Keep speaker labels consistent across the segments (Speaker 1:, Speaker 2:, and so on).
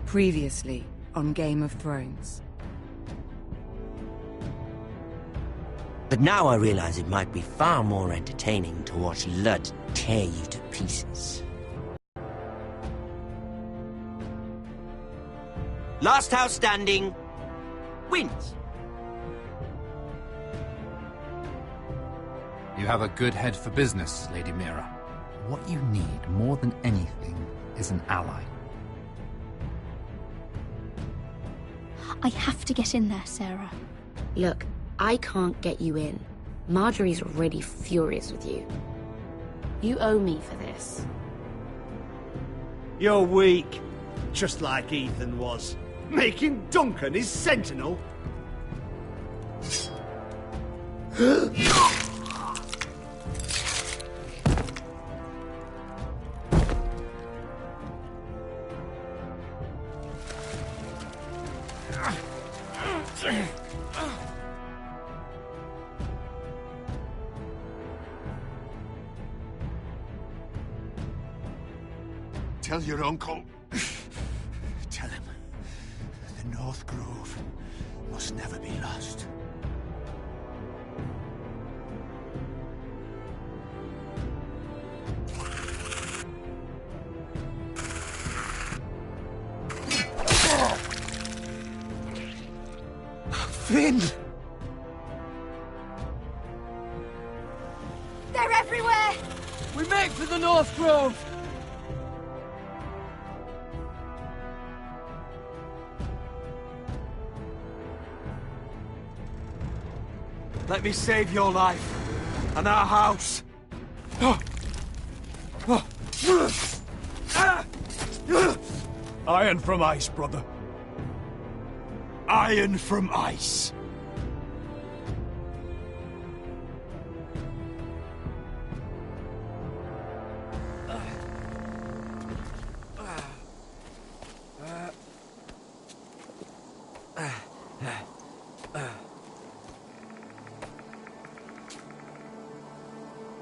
Speaker 1: Previously on Game of Thrones.
Speaker 2: But now I realize it might be far more entertaining to watch Lud tear you to pieces. Last house standing wins.
Speaker 3: You have a good head for business, Lady Mira. What you need more than anything is an ally.
Speaker 4: I have to get in there, Sarah.
Speaker 5: Look, I can't get you in. Marjorie's already furious with you. You owe me for this.
Speaker 6: You're weak. Just like Ethan was. Making Duncan his sentinel.
Speaker 7: Tell your uncle. Tell him the North Grove must never be lost. Finn!
Speaker 8: They're everywhere!
Speaker 9: We make for the North Grove! Let me save your life, and our house.
Speaker 7: Iron from ice, brother. Iron from ice.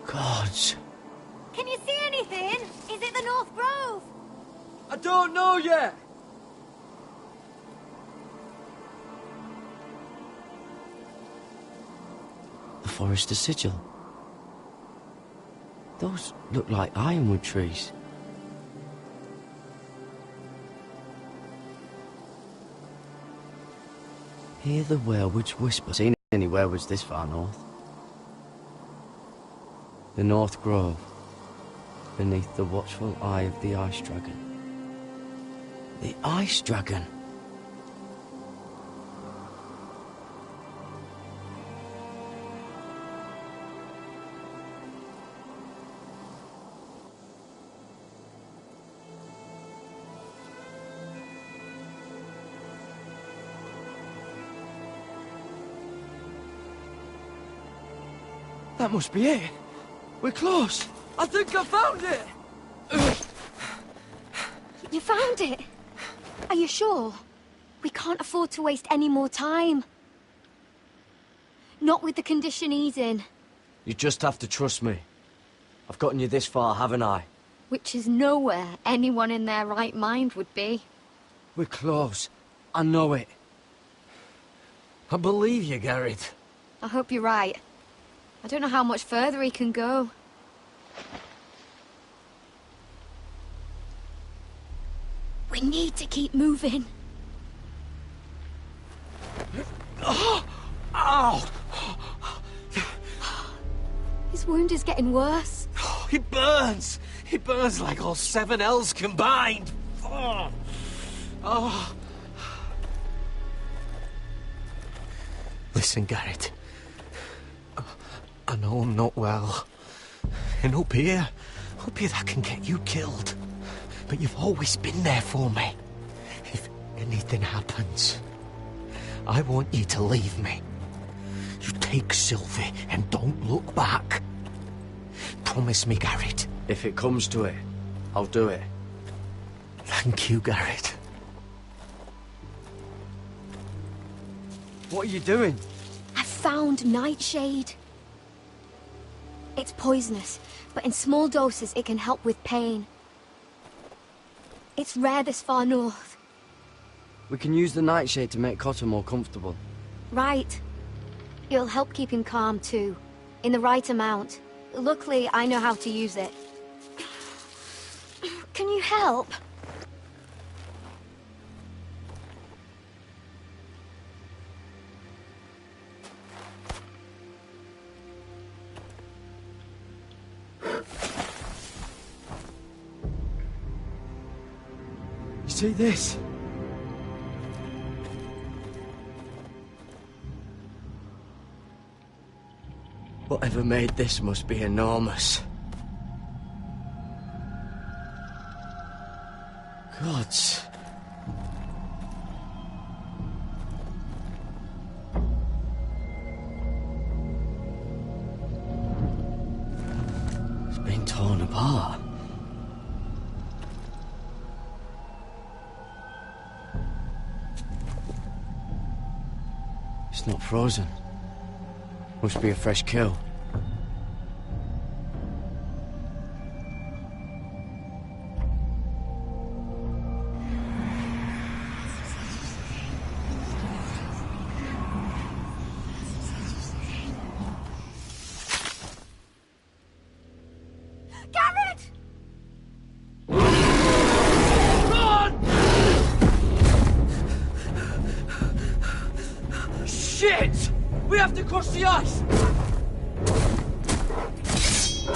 Speaker 2: Gods.
Speaker 8: Can you see anything? Is it the North Grove?
Speaker 9: I don't know yet!
Speaker 2: The Forester Sigil. Those look like ironwood trees. Hear the werewolves whisper. Seen any werewolves this far north? The North Grove, beneath the watchful eye of the Ice Dragon. The Ice Dragon?
Speaker 9: That must be it. We're close. I think I found it.
Speaker 4: You found it? Are you sure? We can't afford to waste any more time. Not with the condition he's in.
Speaker 9: You just have to trust me. I've gotten you this far, haven't I?
Speaker 4: Which is nowhere anyone in their right mind would be.
Speaker 9: We're close. I know it. I believe you, Garrett.
Speaker 4: I hope you're right. I don't know how much further he can go. We need to keep moving.
Speaker 9: Ow!
Speaker 4: His wound is getting worse.
Speaker 9: It burns! It burns like all 7 L's combined! Oh. Listen, Garrett. I know I'm not well. And up here that can get you killed. But you've always been there for me. If anything happens, I want you to leave me. You take Sylvie and don't look back. Promise me, Garrett.
Speaker 10: If it comes to it, I'll do it.
Speaker 9: Thank you, Garrett.
Speaker 10: What are you doing?
Speaker 4: I've found Nightshade. It's poisonous, but in small doses it can help with pain. It's rare this far north.
Speaker 2: We can use the nightshade to make Cotter more comfortable.
Speaker 4: Right. It'll help keep him calm, too. In the right amount. Luckily, I know how to use it. Can you help?
Speaker 2: You see this? Whatever made this must be enormous. Gods. It's been torn apart. It's not frozen. Must be a fresh kill.
Speaker 8: Garrett!
Speaker 2: Shit! We have to cross the ice!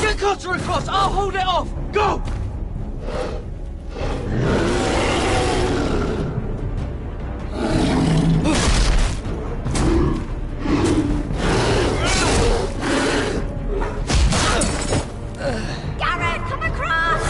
Speaker 2: Get Cotter across! I'll hold it off! Go!
Speaker 8: Garrett, come across!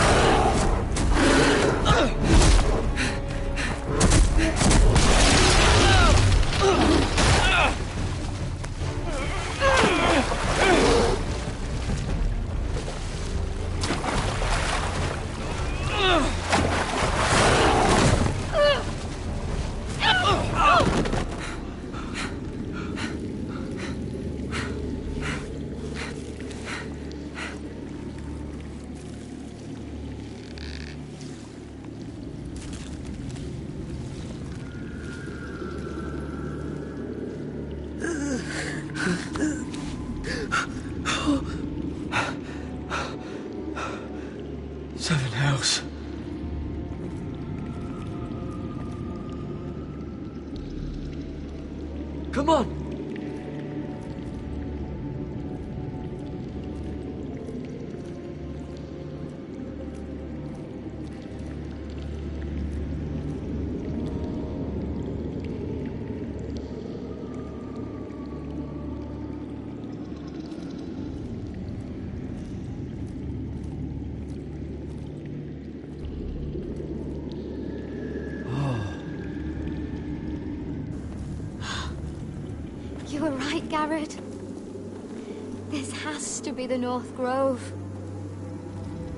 Speaker 2: Seven hells. Come on!
Speaker 4: You were right, Garrett. This has to be the North Grove.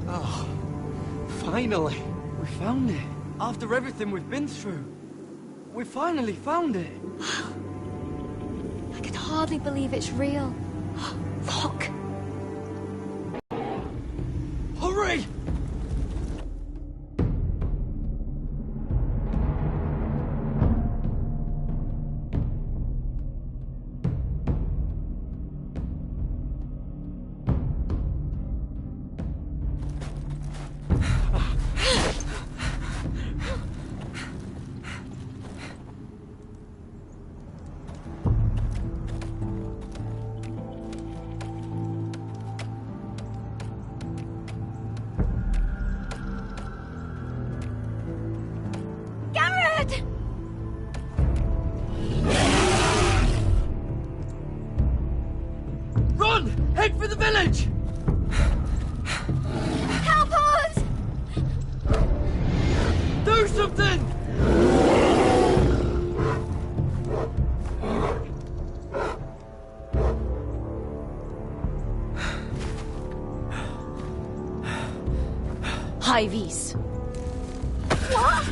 Speaker 9: Oh, finally.
Speaker 2: We found it. After everything we've been through. We finally found it.
Speaker 4: I could hardly believe it's real. Look!
Speaker 2: Hurry!
Speaker 8: Garrett!
Speaker 2: Run! Head for the village!
Speaker 8: Help us!
Speaker 2: Do something!
Speaker 5: Hivies.
Speaker 8: What?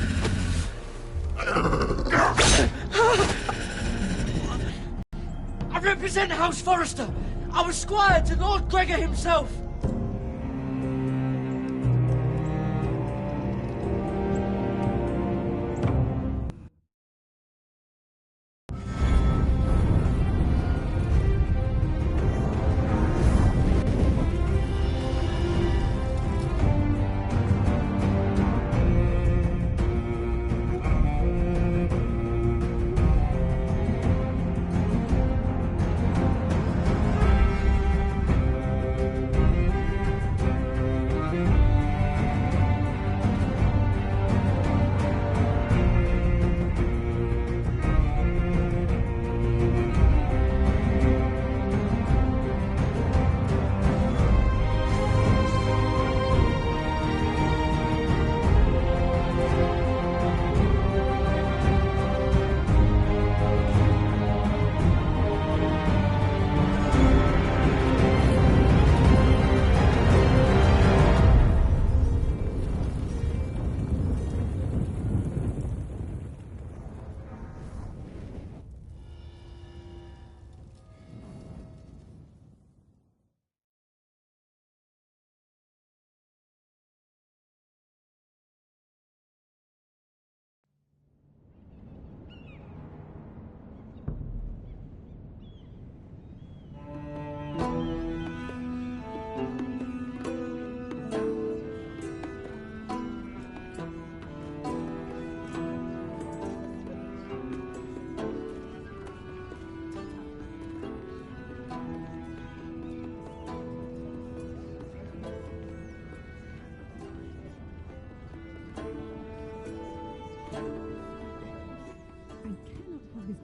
Speaker 2: I represent House Forrester. I was squire to Lord Gregor himself.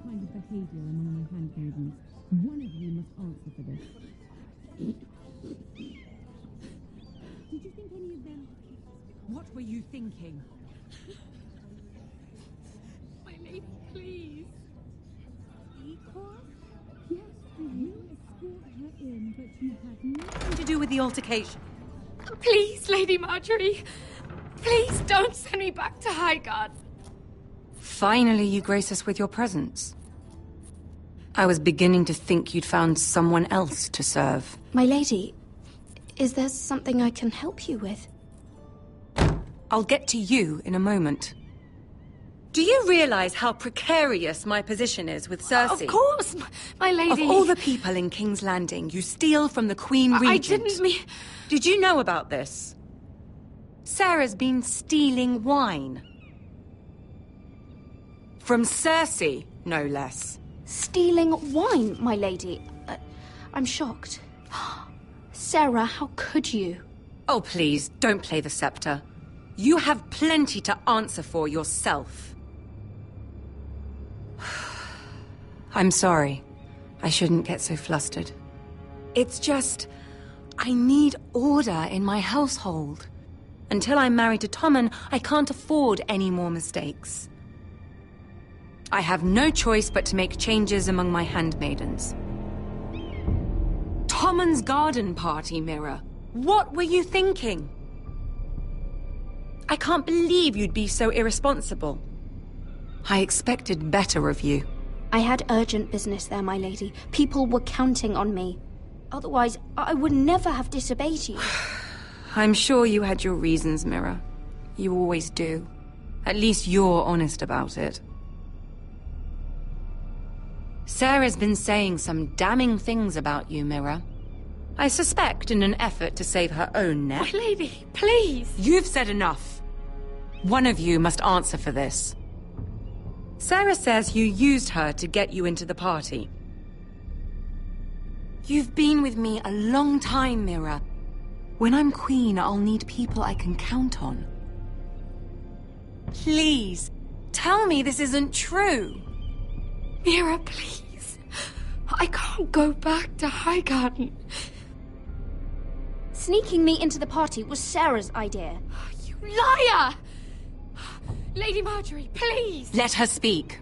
Speaker 11: kind of behavior among my handmaidens. One of you must answer for this. Did you think any of them...
Speaker 1: What were you thinking?
Speaker 11: My lady, please. Equal? Yes, you escort her in, but you have nothing
Speaker 1: To do with the altercation.
Speaker 11: Please, Lady Marjorie. Please don't send me back to Highgarden.
Speaker 1: Finally, you grace us with your presence. I was beginning to think you'd found someone else to serve.
Speaker 4: My lady, is there something I can help you with?
Speaker 1: I'll get to you in a moment. Do you realize how precarious my position is with Cersei?
Speaker 11: Of course, my lady.
Speaker 1: Of all the people in King's Landing, you steal from the Queen Regent.
Speaker 11: I didn't mean...
Speaker 1: Did you know about this? Sarah's been stealing wine. From Cersei, no less.
Speaker 4: Stealing wine, my lady? I'm shocked. Sarah, how could you?
Speaker 1: Oh, please, don't play the scepter. You have plenty to answer for yourself. I'm sorry. I shouldn't get so flustered. It's just... I need order in my household. Until I'm married to Tommen, I can't afford any more mistakes. I have no choice but to make changes among my handmaidens. Tommen's garden party, Mira. What were you thinking? I can't believe you'd be so irresponsible. I expected better of you.
Speaker 4: I had urgent business there, my lady. People were counting on me. Otherwise, I would never have disobeyed you.
Speaker 1: I'm sure you had your reasons, Mira. You always do. At least you're honest about it. Sarah's been saying some damning things about you, Mira. I suspect in an effort to save her own neck.
Speaker 11: My lady, please.
Speaker 1: You've said enough. One of you must answer for this. Sarah says you used her to get you into the party. You've been with me a long time, Mira. When I'm queen, I'll need people I can count on. Please, tell me this isn't true.
Speaker 11: Mira, please. I can't go back to Highgarden.
Speaker 4: Sneaking me into the party was Sarah's idea.
Speaker 11: You liar! Lady Marjorie, please!
Speaker 1: Let her speak.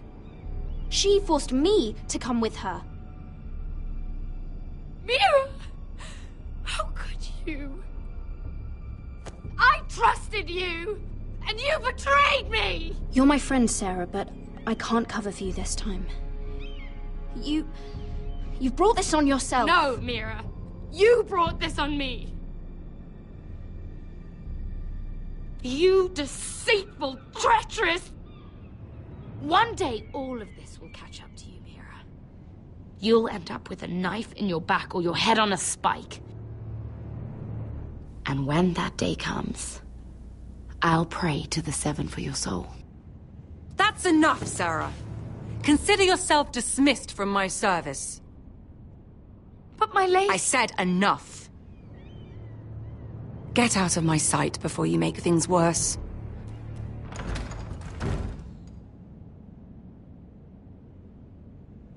Speaker 4: She forced me to come with her.
Speaker 11: Mira! How could you? I trusted you! And you betrayed me!
Speaker 4: You're my friend, Sarah, but I can't cover for you this time. You've brought this on yourself.
Speaker 11: No, Mira. You brought this on me. You deceitful, treacherous...
Speaker 5: One day, all of this will catch up to you, Mira. You'll end up with a knife in your back or your head on a spike. And when that day comes, I'll pray to the Seven for your soul.
Speaker 1: That's enough, Sarah. Consider yourself dismissed from my service.
Speaker 11: But my lady...
Speaker 1: I said enough. Get out of my sight before you make things worse.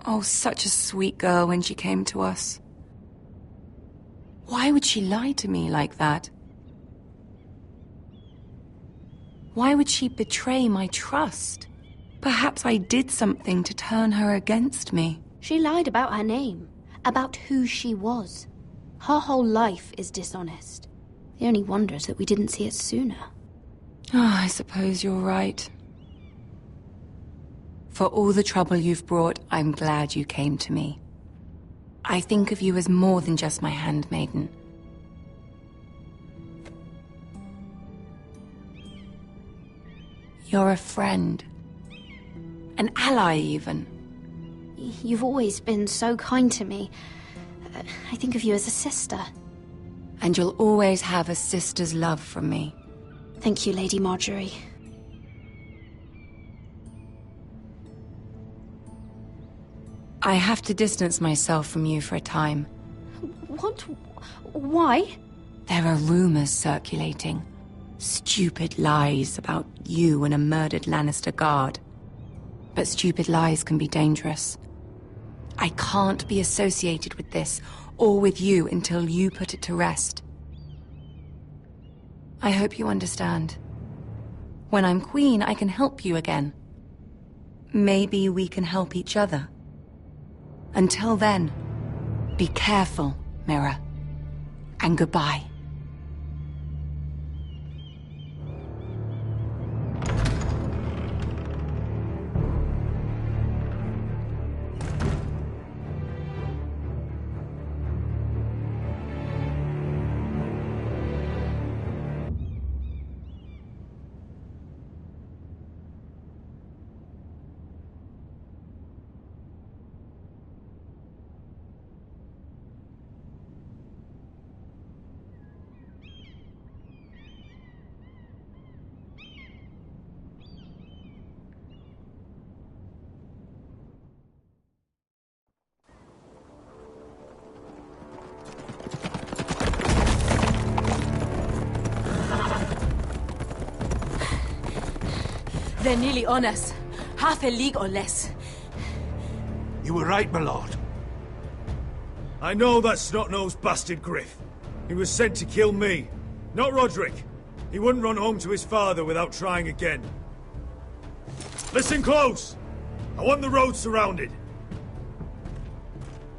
Speaker 1: Oh, such a sweet girl when she came to us. Why would she lie to me like that? Why would she betray my trust? Perhaps I did something to turn her against me.
Speaker 4: She lied about her name, about who she was. Her whole life is dishonest. The only wonder is that we didn't see it sooner.
Speaker 1: Oh, I suppose you're right. For all the trouble you've brought, I'm glad you came to me. I think of you as more than just my handmaiden. You're a friend. An ally, even.
Speaker 4: You've always been so kind to me. I think of you as a sister.
Speaker 1: And you'll always have a sister's love from me.
Speaker 4: Thank you, Lady Marjorie.
Speaker 1: I have to distance myself from you for a time.
Speaker 4: What? Why?
Speaker 1: There are rumors circulating. Stupid lies about you and a murdered Lannister guard. But stupid lies can be dangerous. I can't be associated with this, or with you, until you put it to rest. I hope you understand. When I'm queen, I can help you again. Maybe we can help each other. Until then, be careful, Mira. And goodbye.
Speaker 12: They're nearly on us. Half a league or less.
Speaker 7: You were right, my lord.
Speaker 6: I know that snot-nosed bastard Griff. He was sent to kill me, not Roderick. He wouldn't run home to his father without trying again. Listen close! I want the road surrounded.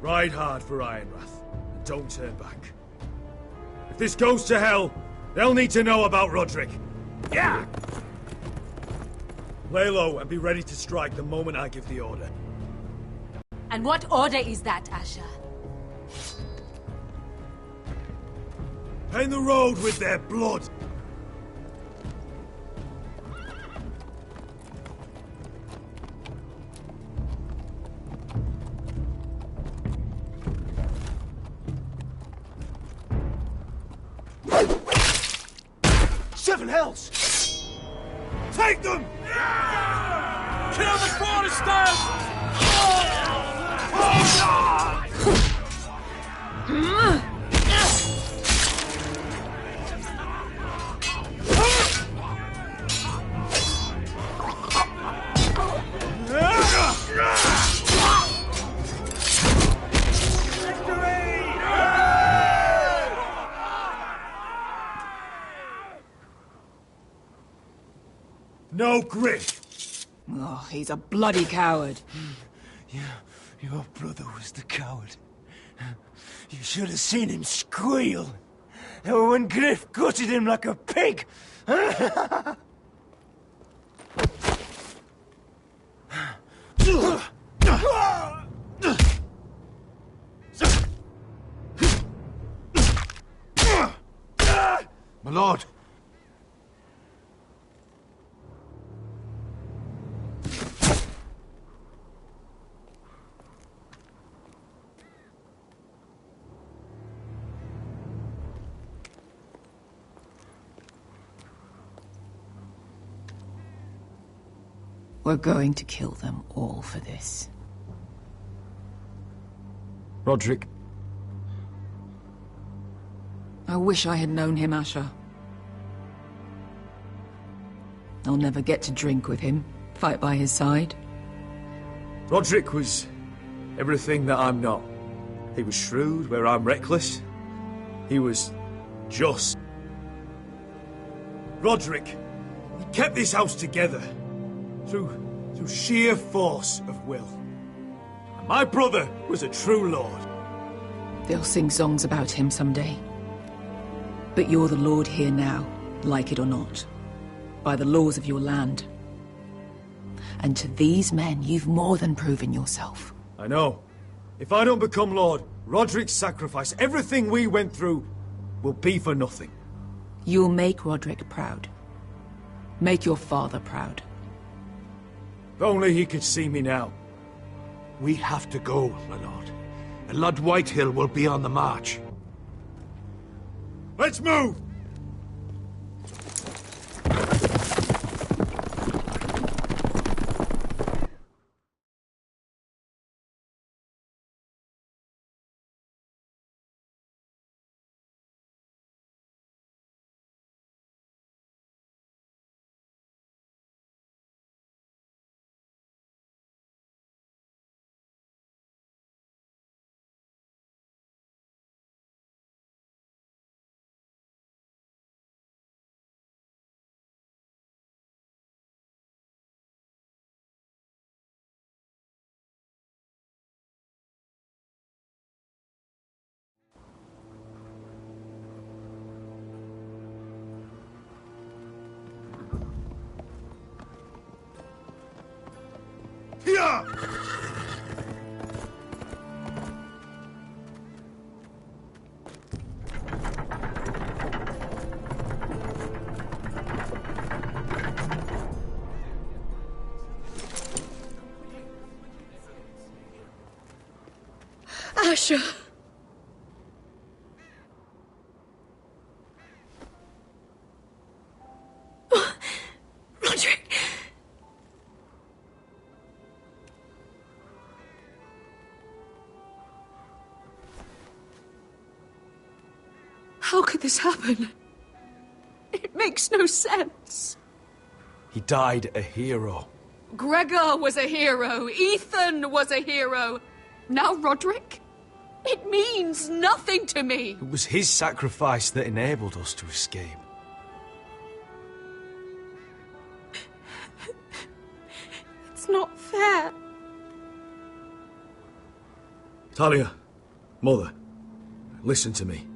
Speaker 6: Ride hard for Ironrath, and don't turn back. If this goes to hell, they'll need to know about Roderick. Yeah! Lay low and be ready to strike the moment I give the order.
Speaker 12: And what order is that, Asher?
Speaker 6: Paint the road with their blood.
Speaker 7: Seven hells!
Speaker 6: Take them!
Speaker 7: Kill the foresters!
Speaker 6: No Griff!
Speaker 12: Oh, he's a bloody coward.
Speaker 7: Your brother was the coward. You should have seen him squeal. When Griff gutted him like a pig.
Speaker 9: My lord.
Speaker 12: We're going to kill them all for this.
Speaker 13: Roderick.
Speaker 12: I wish I had known him, Asher. I'll never get to drink with him, fight by his side.
Speaker 6: Roderick was everything that I'm not. He was shrewd where I'm reckless. He was just. Roderick, he kept this house together through sheer force of will. And my brother was a true lord.
Speaker 12: They'll sing songs about him someday. But you're the lord here now, like it or not, by the laws of your land. And to these men, you've more than proven yourself.
Speaker 6: I know. If I don't become lord, Roderick's sacrifice, everything we went through, will be for nothing.
Speaker 12: You'll make Roderick proud. Make your father proud.
Speaker 6: If only he could see me now.
Speaker 9: We have to go, my lord. And Lord Whitehill will be on the march.
Speaker 6: Let's move!
Speaker 12: Asher! Roderick! How could this happen? It makes no sense.
Speaker 7: He died a hero.
Speaker 12: Gregor was a hero. Ethan was a hero. Now Roderick? It means nothing to me.
Speaker 7: It was his sacrifice that enabled us to escape.
Speaker 12: It's not fair.
Speaker 6: Talia, Mother, listen to me.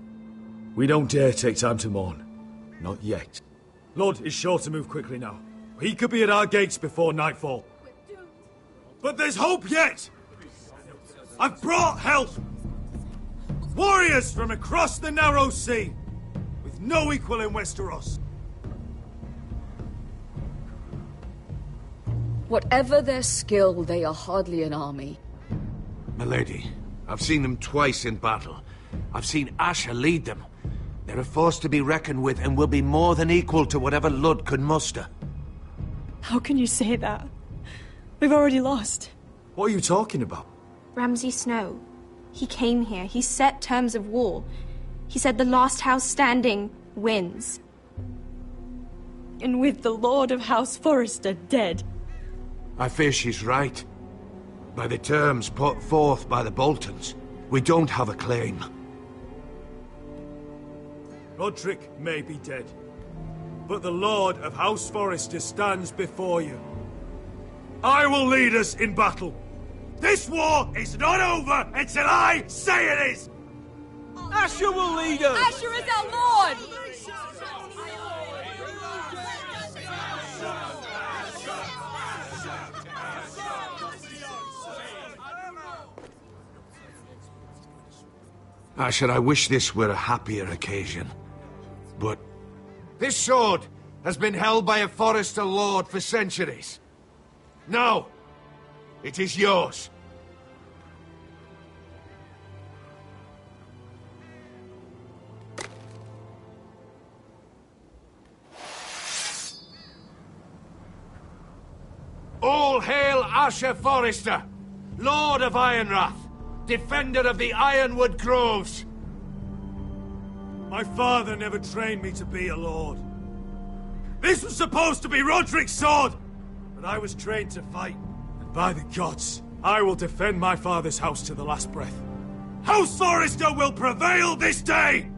Speaker 6: We don't dare take time to mourn. Not yet. Lord is sure to move quickly now. He could be at our gates before nightfall. But there's hope yet! I've brought help! Warriors from across the narrow sea, with no equal in Westeros.
Speaker 12: Whatever their skill, they are hardly an army.
Speaker 13: Milady, I've seen them twice in battle. I've seen Asher lead them. They're a force to be reckoned with and will be more than equal to whatever Lud could muster.
Speaker 14: How can you say that? We've already lost.
Speaker 6: What are you talking about?
Speaker 14: Ramsay Snow. He came here. He set terms of war. He said the last house standing wins. And with the Lord of House Forrester dead.
Speaker 13: I fear she's right. By the terms put forth by the Boltons, we don't have a claim.
Speaker 6: Roderick may be dead, but the Lord of House Forrester stands before you. I will lead us in battle. This war is not over until I say it is!
Speaker 7: Asher will lead us!
Speaker 12: Asher is our Lord!
Speaker 13: Asher, I wish this were a happier occasion. But this sword has been held by a Forrester lord for centuries. Now, it is yours. All hail Asher Forrester, Lord of Ironrath, defender of the Ironwood Groves.
Speaker 6: My father never trained me to be a lord. This was supposed to be Roderick's sword, but I was trained to fight. And by the gods, I will defend my father's house to the last breath. House Forrester will prevail this day!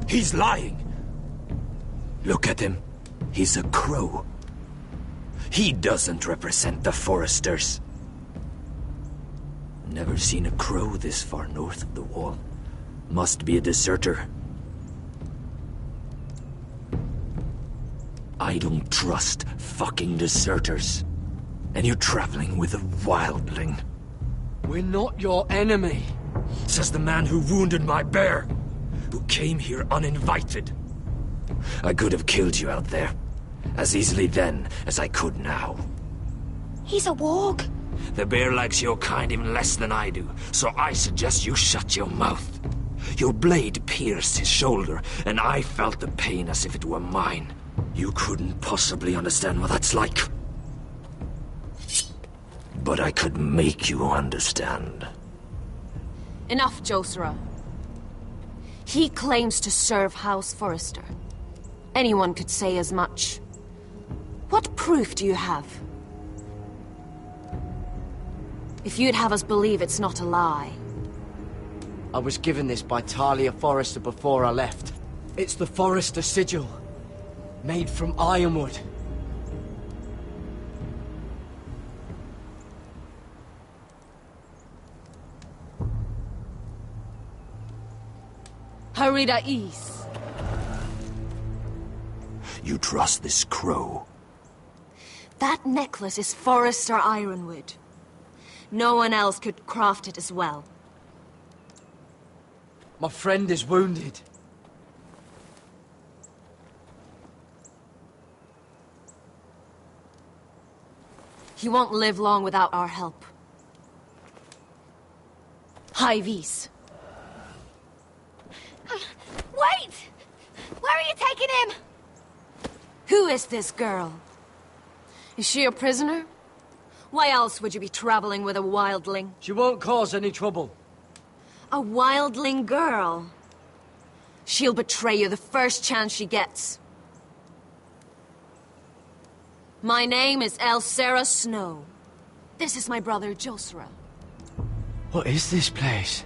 Speaker 7: He's lying!
Speaker 15: Look at him. He's a crow. He doesn't represent the Foresters. Never seen a crow this far north of the wall. Must be a deserter. I don't trust fucking deserters. And you're traveling with a wildling.
Speaker 2: We're not your enemy,
Speaker 15: says the man who wounded my bear, who came here uninvited. I could have killed you out there, as easily then as I could now.
Speaker 14: He's a warg.
Speaker 15: The bear likes your kind even less than I do, so I suggest you shut your mouth. Your blade pierced his shoulder, and I felt the pain as if it were mine. You couldn't possibly understand what that's like. But I could make you understand.
Speaker 16: Enough, Josera. He claims to serve House Forrester. Anyone could say as much. What proof do you have? If you'd have us believe it's not a lie.
Speaker 2: I was given this by Talia Forrester before I left. It's the Forrester sigil, made from ironwood.
Speaker 16: Harida East.
Speaker 15: You trust this crow?
Speaker 16: That necklace is Forrester ironwood. No one else could craft it as well.
Speaker 2: My friend is wounded.
Speaker 16: He won't live long without our help. High Vis.
Speaker 8: Wait! Where are you taking him?
Speaker 16: Who is this girl? Is she a prisoner? Why else would you be traveling with a wildling?
Speaker 2: She won't cause any trouble.
Speaker 16: A wildling girl? She'll betray you the first chance she gets. My name is Elsera Snow. This is my brother Josra.
Speaker 2: What is this place?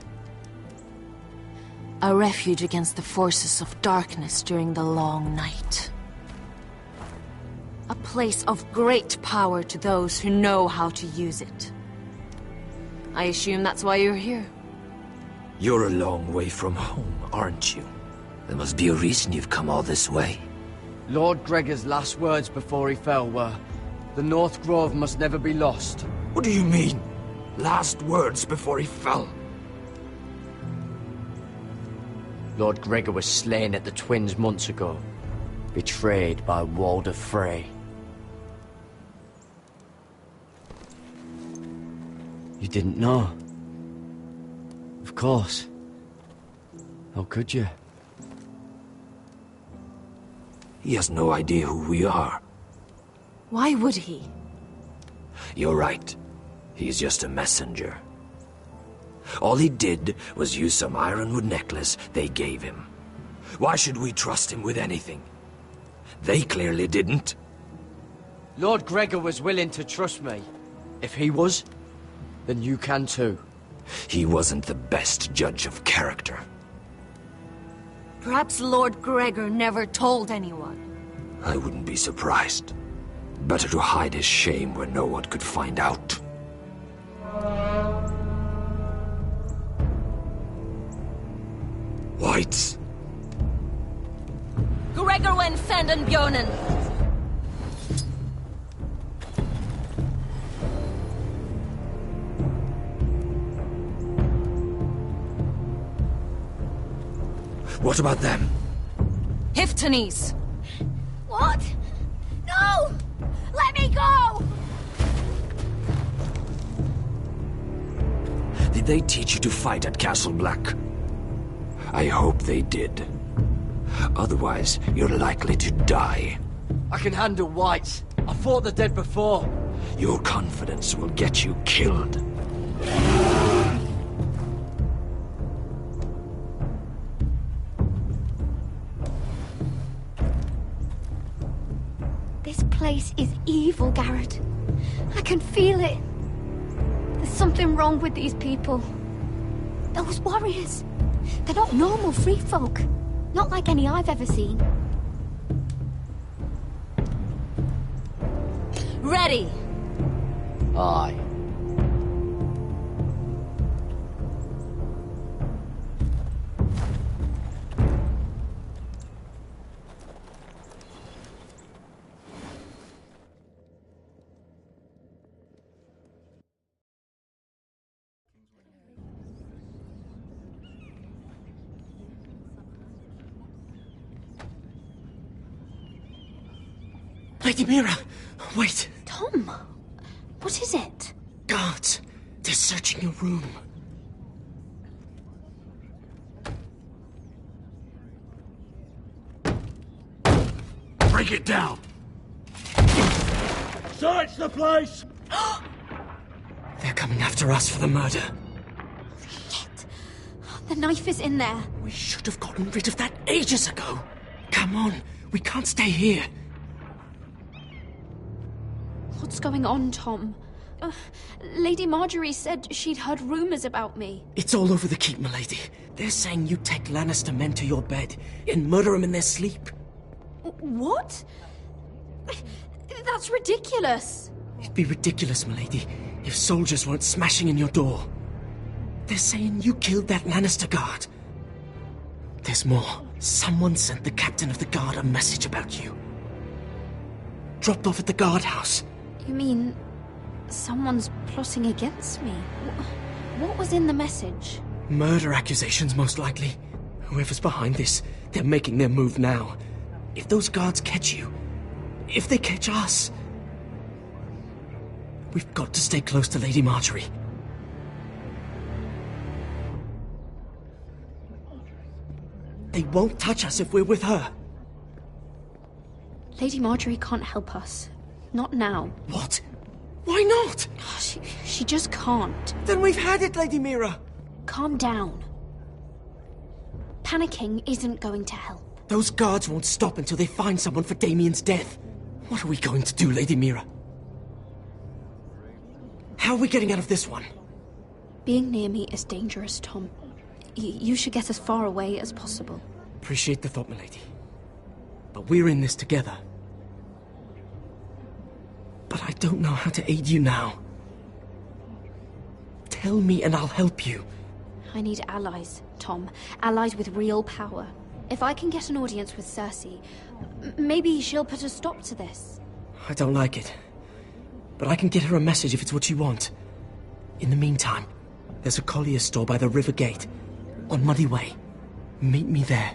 Speaker 16: A refuge against the forces of darkness during the long night. A place of great power to those who know how to use it. I assume that's why you're here.
Speaker 15: You're a long way from home, aren't you? There must be a reason you've come all this way.
Speaker 2: Lord Gregor's last words before he fell were, "The North Grove must never be lost."
Speaker 15: What do you mean? Last words before he fell?
Speaker 2: Lord Gregor was slain at the Twins months ago, betrayed by Walder Frey. You didn't know? Of course. How could you?
Speaker 15: He has no idea who we are.
Speaker 16: Why would he?
Speaker 15: You're right. He's just a messenger. All he did was use some ironwood necklace they gave him. Why should we trust him with anything? They clearly didn't.
Speaker 2: Lord Gregor was willing to trust me. If he was, then you can too.
Speaker 15: He wasn't the best judge of character.
Speaker 16: Perhaps Lord Gregor never told anyone.
Speaker 15: I wouldn't be surprised. Better to hide his shame where no one could find out. Whites.
Speaker 16: Gregor wen senden bjonen.
Speaker 15: What about them?
Speaker 16: Hiftanes.
Speaker 8: What? No! Let me go!
Speaker 15: Did they teach you to fight at Castle Black? I hope they did. Otherwise, you're likely to die.
Speaker 2: I can handle whites. I fought the dead before.
Speaker 15: Your confidence will get you killed.
Speaker 8: This place is evil, Garrett. I can feel it. There's something wrong with these people. Those warriors. They're not normal free folk. Not like any I've ever seen.
Speaker 16: Ready.
Speaker 2: Aye.
Speaker 9: Lady Mira, wait.
Speaker 4: Tom, what is it?
Speaker 9: Guards, they're searching your room.
Speaker 13: Break it down! Search the place!
Speaker 9: They're coming after us for the murder.
Speaker 8: Shit. The knife is in there.
Speaker 9: We should have gotten rid of that ages ago. Come on, we can't stay here.
Speaker 14: What's going on, Tom? Lady Marjorie said she'd heard rumors about me.
Speaker 9: It's all over the keep, milady. They're saying you take Lannister men to your bed and murder them in their sleep.
Speaker 14: What? That's ridiculous.
Speaker 9: It'd be ridiculous, milady, if soldiers weren't smashing in your door. They're saying you killed that Lannister guard. There's more. Someone sent the captain of the guard a message about you. Dropped off at the guardhouse.
Speaker 14: You mean someone's plotting against me? What was in the message?
Speaker 9: Murder accusations, most likely. Whoever's behind this, they're making their move now. If those guards catch you, if they catch us, we've got to stay close to Lady Marjorie. They won't touch us if we're with her.
Speaker 14: Lady Marjorie can't help us. Not now.
Speaker 9: What? Why not?
Speaker 14: She just can't.
Speaker 9: Then we've had it, Lady Mira.
Speaker 14: Calm down. Panicking isn't going to help.
Speaker 9: Those guards won't stop until they find someone for Damien's death. What are we going to do, Lady Mira? How are we getting out of this one?
Speaker 14: Being near me is dangerous, Tom. You should get as far away as possible.
Speaker 9: Appreciate the thought, milady. But we're in this together. But I don't know how to aid you now. Tell me and I'll help you.
Speaker 14: I need allies, Tom. Allies with real power. If I can get an audience with Cersei, maybe she'll put a stop to this.
Speaker 9: I don't like it. But I can get her a message if it's what you want. In the meantime, there's a collier's store by the river gate. On Muddy Way. Meet me there.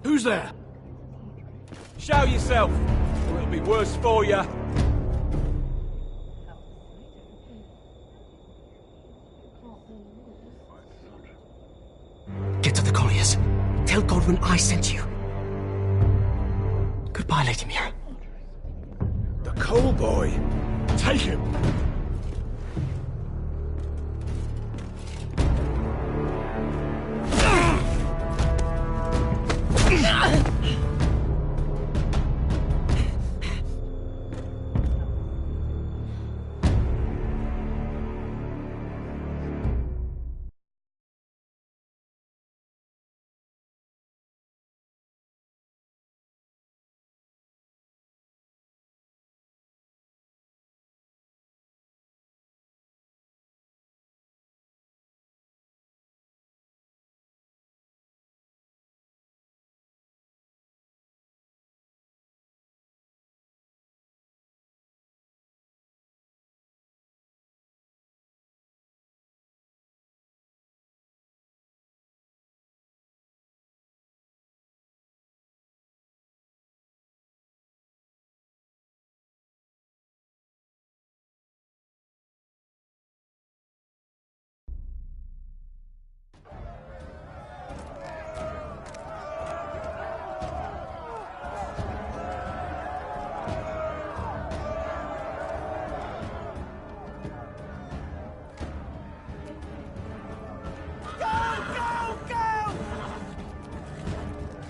Speaker 17: Who's there? Show yourself, or it'll be worse for you.
Speaker 9: Get to the colliers. Tell Godwin I sent you. Goodbye, Lady Mira.
Speaker 17: The coal boy. Take him.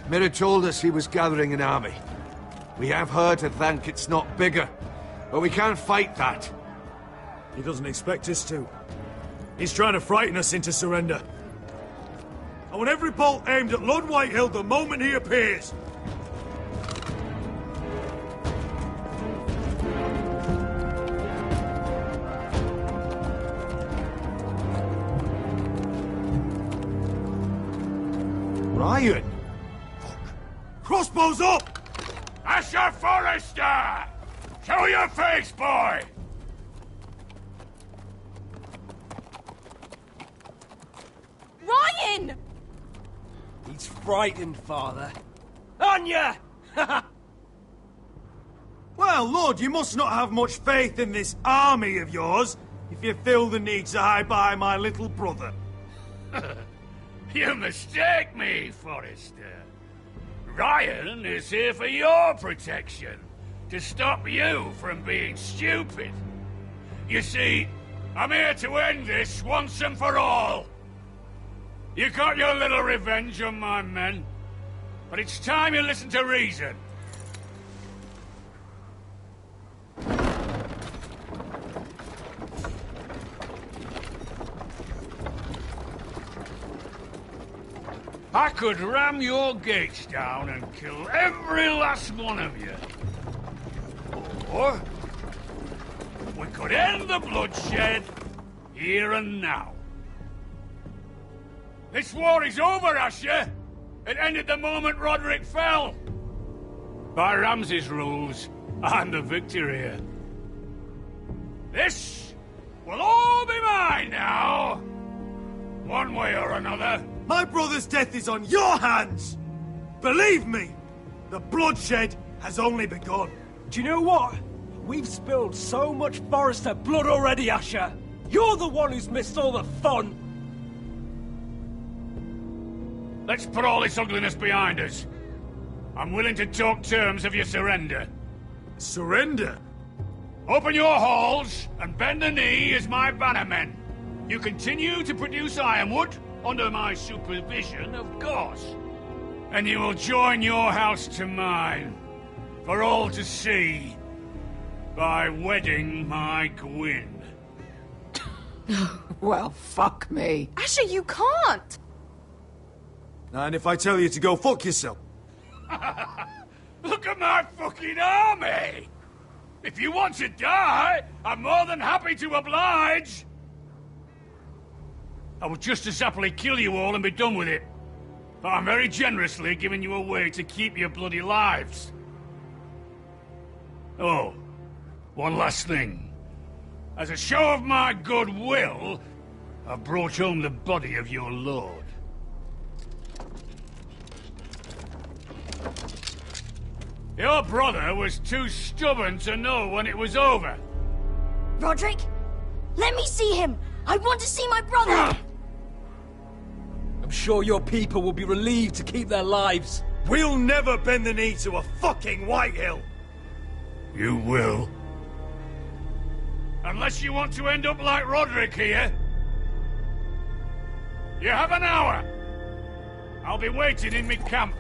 Speaker 13: Mira told us he was gathering an army. We have her to thank it's not bigger, but we can't fight that.
Speaker 6: He doesn't expect us to. He's trying to frighten us into surrender. I want every bolt aimed at Lord Whitehill the moment he appears. Ryan! Crossbows up!
Speaker 18: Asher Forrester! Show your face, boy!
Speaker 14: Ryan!
Speaker 17: He's frightened, Father. On ya!
Speaker 6: Well, Lord, you must not have much faith in this army of yours, if you feel the need to hide behind my little brother.
Speaker 18: You mistake me, Forrester. Ryan is here for your protection, to stop you from being stupid. You see, I'm here to end this once and for all. You got your little revenge on my men, but it's time you listen to reason. I could ram your gates down and kill every last one of you. Or we could end the bloodshed here and now. This war is over, Asher. It ended the moment Roderick fell. By Ramsay's rules, I'm the victor here. This will all be mine now. One way or another.
Speaker 6: My brother's death is on your hands! Believe me, the bloodshed has only begun.
Speaker 17: Do you know what? We've spilled so much Forrester blood already, Asher. You're the one who's missed all the fun.
Speaker 18: Let's put all this ugliness behind us. I'm willing to talk terms of your surrender.
Speaker 6: Surrender?
Speaker 18: Open your halls and bend the knee as my bannermen. You continue to produce ironwood, under my supervision, of course. And you will join your house to mine, for all to see, by wedding my Gwyn.
Speaker 12: Well, fuck me.
Speaker 14: Asher, you can't!
Speaker 6: And if I tell you to go fuck yourself?
Speaker 18: Look at my fucking army! If you want to die, I'm more than happy to oblige! I would just as happily kill you all and be done with it. But I'm very generously giving you a way to keep your bloody lives. Oh, one last thing. As a show of my goodwill, I've brought home the body of your lord. Your brother was too stubborn to know when it was over.
Speaker 8: Roderick, let me see him! I want to see my brother!
Speaker 17: I'm sure your people will be relieved to keep their lives.
Speaker 6: We'll never bend the knee to a fucking Whitehill!
Speaker 18: You will. Unless you want to end up like Roderick here. You have an hour. I'll be waiting in my camp.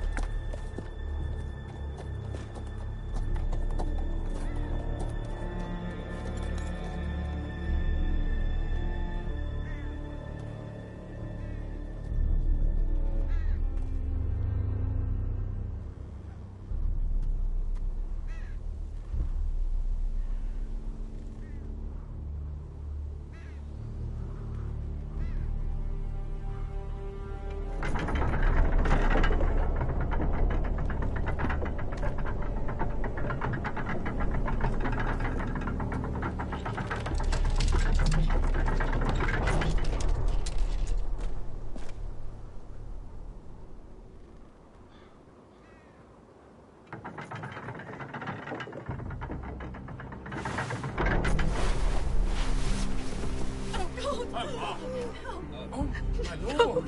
Speaker 12: No!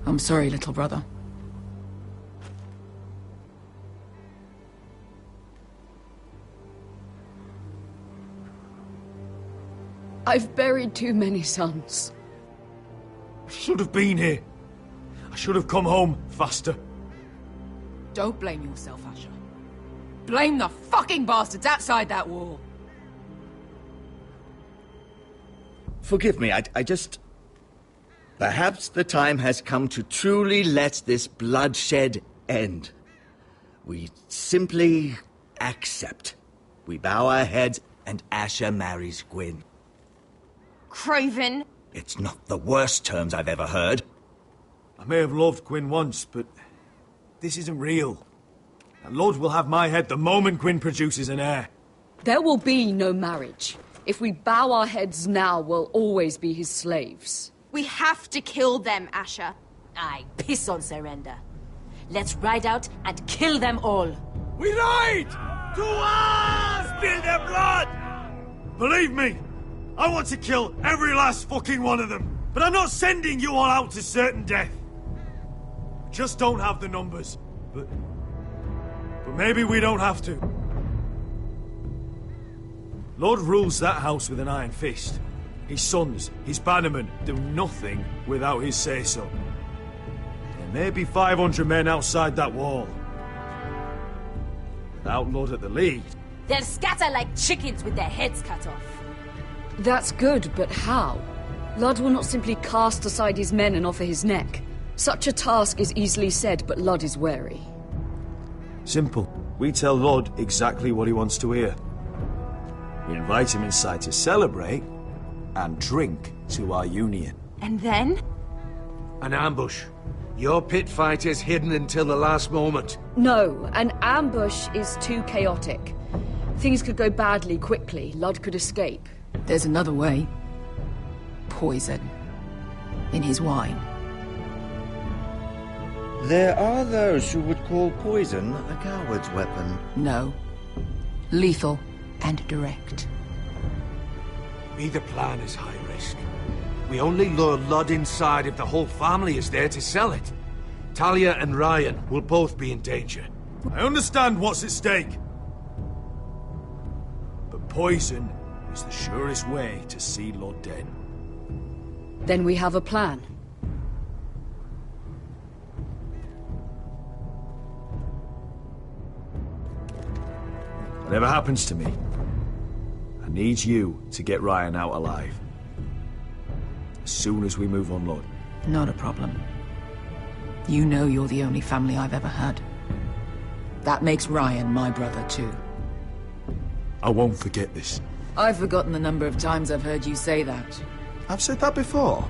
Speaker 12: I'm sorry, little brother. I've buried too many sons.
Speaker 6: I should have been here. I should have come home faster.
Speaker 12: Don't blame yourself, Asher. Blame the fucking bastards outside that wall.
Speaker 19: Forgive me, I just... Perhaps the time has come to truly let this bloodshed end. We simply accept. We bow our heads and Asher marries Gwyn.
Speaker 14: Craven!
Speaker 19: It's not the worst terms I've ever heard.
Speaker 6: I may have loved Gwyn once, but this isn't real. And Lord will have my head the moment Gwyn produces an heir.
Speaker 12: There will be no marriage. If we bow our heads now, we'll always be his slaves.
Speaker 14: We have to kill them, Asher.
Speaker 16: Aye, piss on surrender. Let's ride out and kill them all.
Speaker 6: We ride! To us! Spill their blood! Believe me, I want to kill every last fucking one of them. But I'm not sending you all out to certain death. I just don't have the numbers. But maybe we don't have to. Lord rules that house with an iron fist. His sons, his bannermen, do nothing without his say-so. And Maybe 500 men outside that wall. Without Lord at the lead.
Speaker 16: They'll scatter like chickens with their heads cut off.
Speaker 20: That's good, but how? Ludd will not simply cast aside his men and offer his neck. Such a task is easily said, but Ludd is wary.
Speaker 6: Simple. We tell Ludd exactly what he wants to hear. We invite him inside to celebrate and drink to our union.
Speaker 14: And then?
Speaker 13: An ambush. Your pit fighters hidden until the last moment.
Speaker 20: No, an ambush is too chaotic. Things could go badly quickly. Ludd could escape.
Speaker 12: There's another way. Poison. In his wine.
Speaker 19: There are those who would call poison a coward's weapon.
Speaker 12: No. Lethal and direct.
Speaker 13: Either plan is high risk. We only lure Ludd inside if the whole family is there to sell it. Talia and Ryan will both be in danger.
Speaker 6: I understand what's at stake. But poison is the surest way to see Ludd dead.
Speaker 20: Then we have a plan.
Speaker 6: Whatever happens to me, I need you to get Ryan out alive. As soon as we move on, Lord.
Speaker 12: Not a problem. You know you're the only family I've ever had. That makes Ryan my brother too.
Speaker 6: I won't forget this.
Speaker 12: I've forgotten the number of times I've heard you say that.
Speaker 6: I've said that before.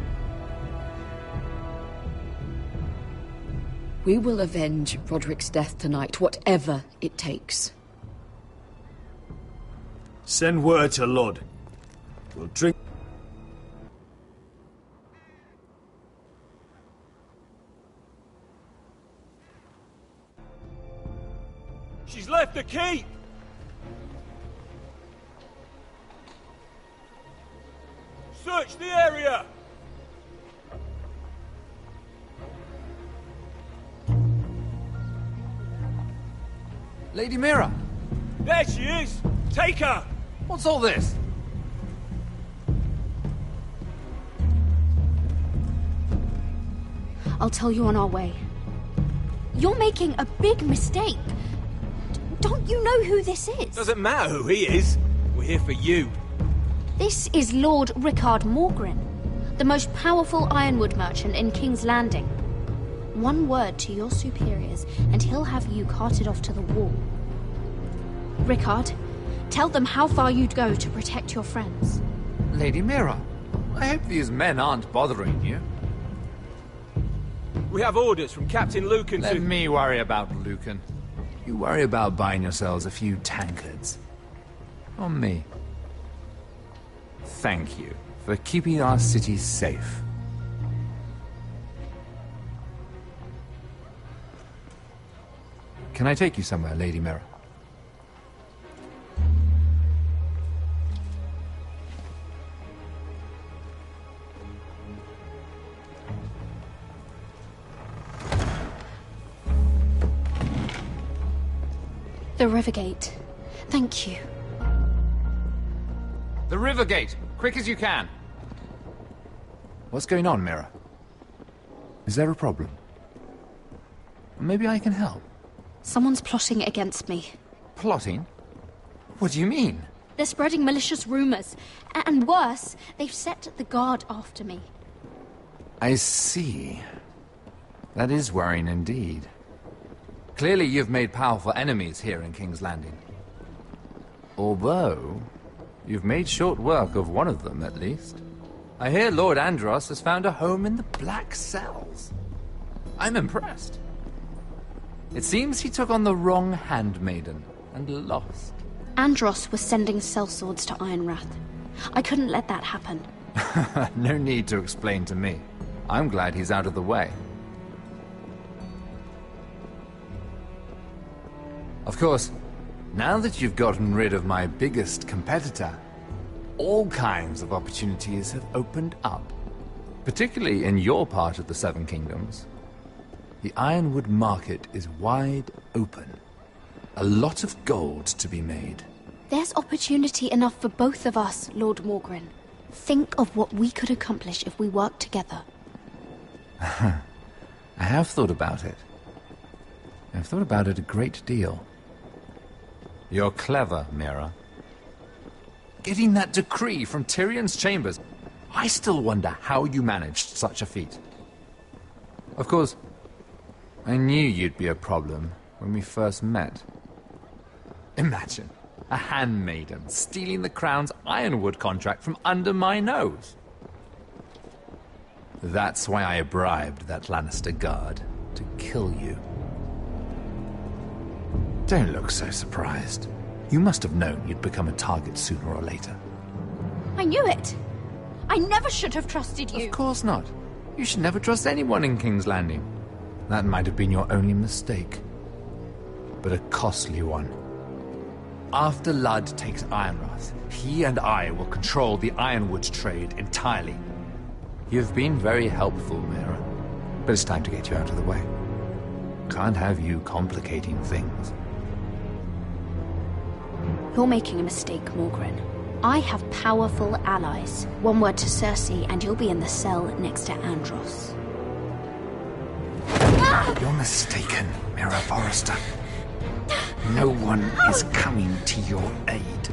Speaker 20: We will avenge Roderick's death tonight, whatever it takes.
Speaker 6: Send word to Ludd. We'll drink...
Speaker 17: She's left the keep! Search the area!
Speaker 3: Lady Mira!
Speaker 17: There she is! Take her!
Speaker 3: What's all this?
Speaker 8: I'll tell you on our way. You're making a big mistake. Don't you know who this is?
Speaker 17: Doesn't matter who he is. We're here for you.
Speaker 8: This is Lord Rickard Morgren, the most powerful ironwood merchant in King's Landing. One word to your superiors, and he'll have you carted off to the wall. Rickard, tell them how far you'd go to protect your friends.
Speaker 3: Lady Mira, I hope these men aren't bothering you.
Speaker 17: We have orders from Captain Lucan
Speaker 3: Let me worry about Lucan. You worry about buying yourselves a few tankards. On me. Thank you for keeping our city safe. Can I take you somewhere, Lady Mira?
Speaker 8: The Rivergate. Thank you.
Speaker 3: The Rivergate! Quick as you can! What's going on, Mira? Is there a problem? Maybe I can help.
Speaker 8: Someone's plotting against me.
Speaker 3: Plotting? What do you mean?
Speaker 8: They're spreading malicious rumors. And worse, they've set the guard after me.
Speaker 3: I see. That is worrying indeed. Clearly you've made powerful enemies here in King's Landing. Although, you've made short work of one of them, at least. I hear Lord Andros has found a home in the Black Cells. I'm impressed. It seems he took on the wrong handmaiden and lost.
Speaker 8: Andros was sending sellswords to Ironrath. I couldn't let that happen.
Speaker 3: No need to explain to me. I'm glad he's out of the way. Of course, now that you've gotten rid of my biggest competitor, all kinds of opportunities have opened up. Particularly in your part of the Seven Kingdoms. The ironwood market is wide open. A lot of gold to be made.
Speaker 8: There's opportunity enough for both of us, Lord Morgren. Think of what we could accomplish if we worked together.
Speaker 3: I have thought about it. I've thought about it a great deal. You're clever, Mira. Getting that decree from Tyrion's chambers, I still wonder how you managed such a feat. Of course, I knew you'd be a problem when we first met. Imagine a handmaiden stealing the crown's ironwood contract from under my nose. That's why I bribed that Lannister guard to kill you. Don't look so surprised. You must have known you'd become a target sooner or later.
Speaker 8: I knew it. I never should have trusted you.
Speaker 3: Of course not. You should never trust anyone in King's Landing. That might have been your only mistake. But a costly one. After Ludd takes Ironrath, he and I will control the ironwood trade entirely. You've been very helpful, Mira. But it's time to get you out of the way. Can't have you complicating things.
Speaker 4: You're making a mistake, Morgren. I have powerful allies. One word to Cersei and you'll be in the cell next to Andros.
Speaker 3: You're mistaken, Mira Forrester. No one is coming to your aid.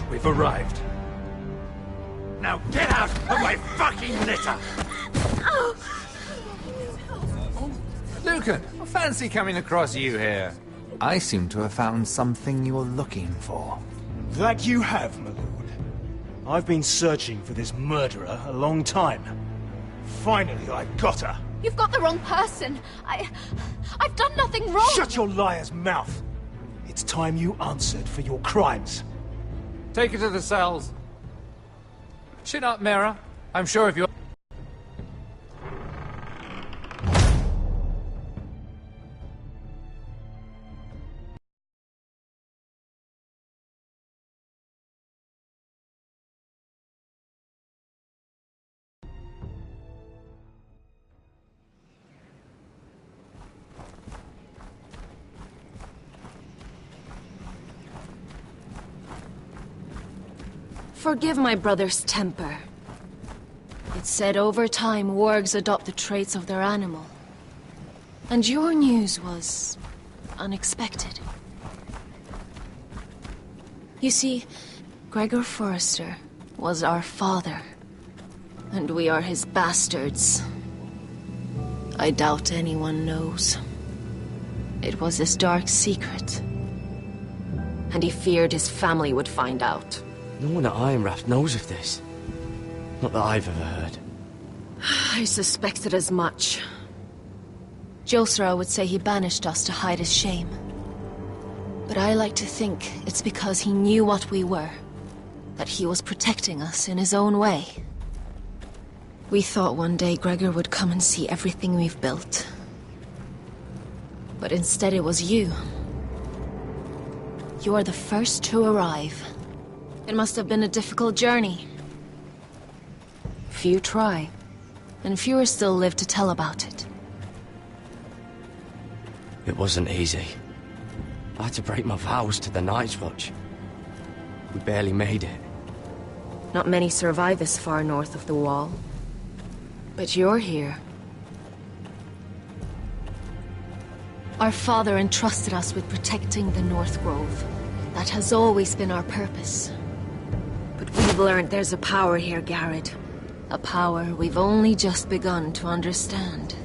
Speaker 15: We've arrived. Now get out of my fucking litter!
Speaker 3: Lucan, I fancy coming across you here. I seem to have found something you're looking for.
Speaker 7: That you have, my lord. I've been searching for this murderer a long time. Finally, I got her.
Speaker 8: You've got the wrong person. I've done nothing wrong.
Speaker 7: Shut your liar's mouth. It's time you answered for your crimes.
Speaker 3: Take her to the cells. Chin up, Mira. I'm sure if you're...
Speaker 16: Forgive my brother's temper. It's said over time wargs adopt the traits of their animal. And your news was unexpected. You see, Gregor Forrester was our father, and we are his bastards. I doubt anyone knows. It was his dark secret, and he feared his family would find out.
Speaker 2: No one at Ironrath knows of this. Not that I've ever heard.
Speaker 16: I suspected as much. Josra would say he banished us to hide his shame. But I like to think it's because he knew what we were. That he was protecting us in his own way. We thought one day Gregor would come and see everything we've built. But instead it was you. You are the first to arrive. It must have been a difficult journey. Few try, and fewer still live to tell about it.
Speaker 2: It wasn't easy. I had to break my vows to the Night's Watch. We barely made it.
Speaker 16: Not many survive this far north of the Wall. But you're here. Our father entrusted us with protecting the North Grove. That has always been our purpose. But we've learned there's a power here, Garrett. A power we've only just begun to understand.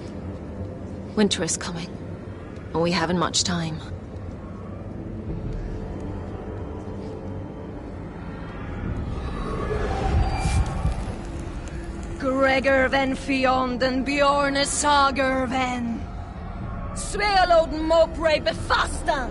Speaker 16: Winter is coming, and we haven't much time. Gregor ven Fjond and Bjorn Sager ven. Svealoden Mopre befastan!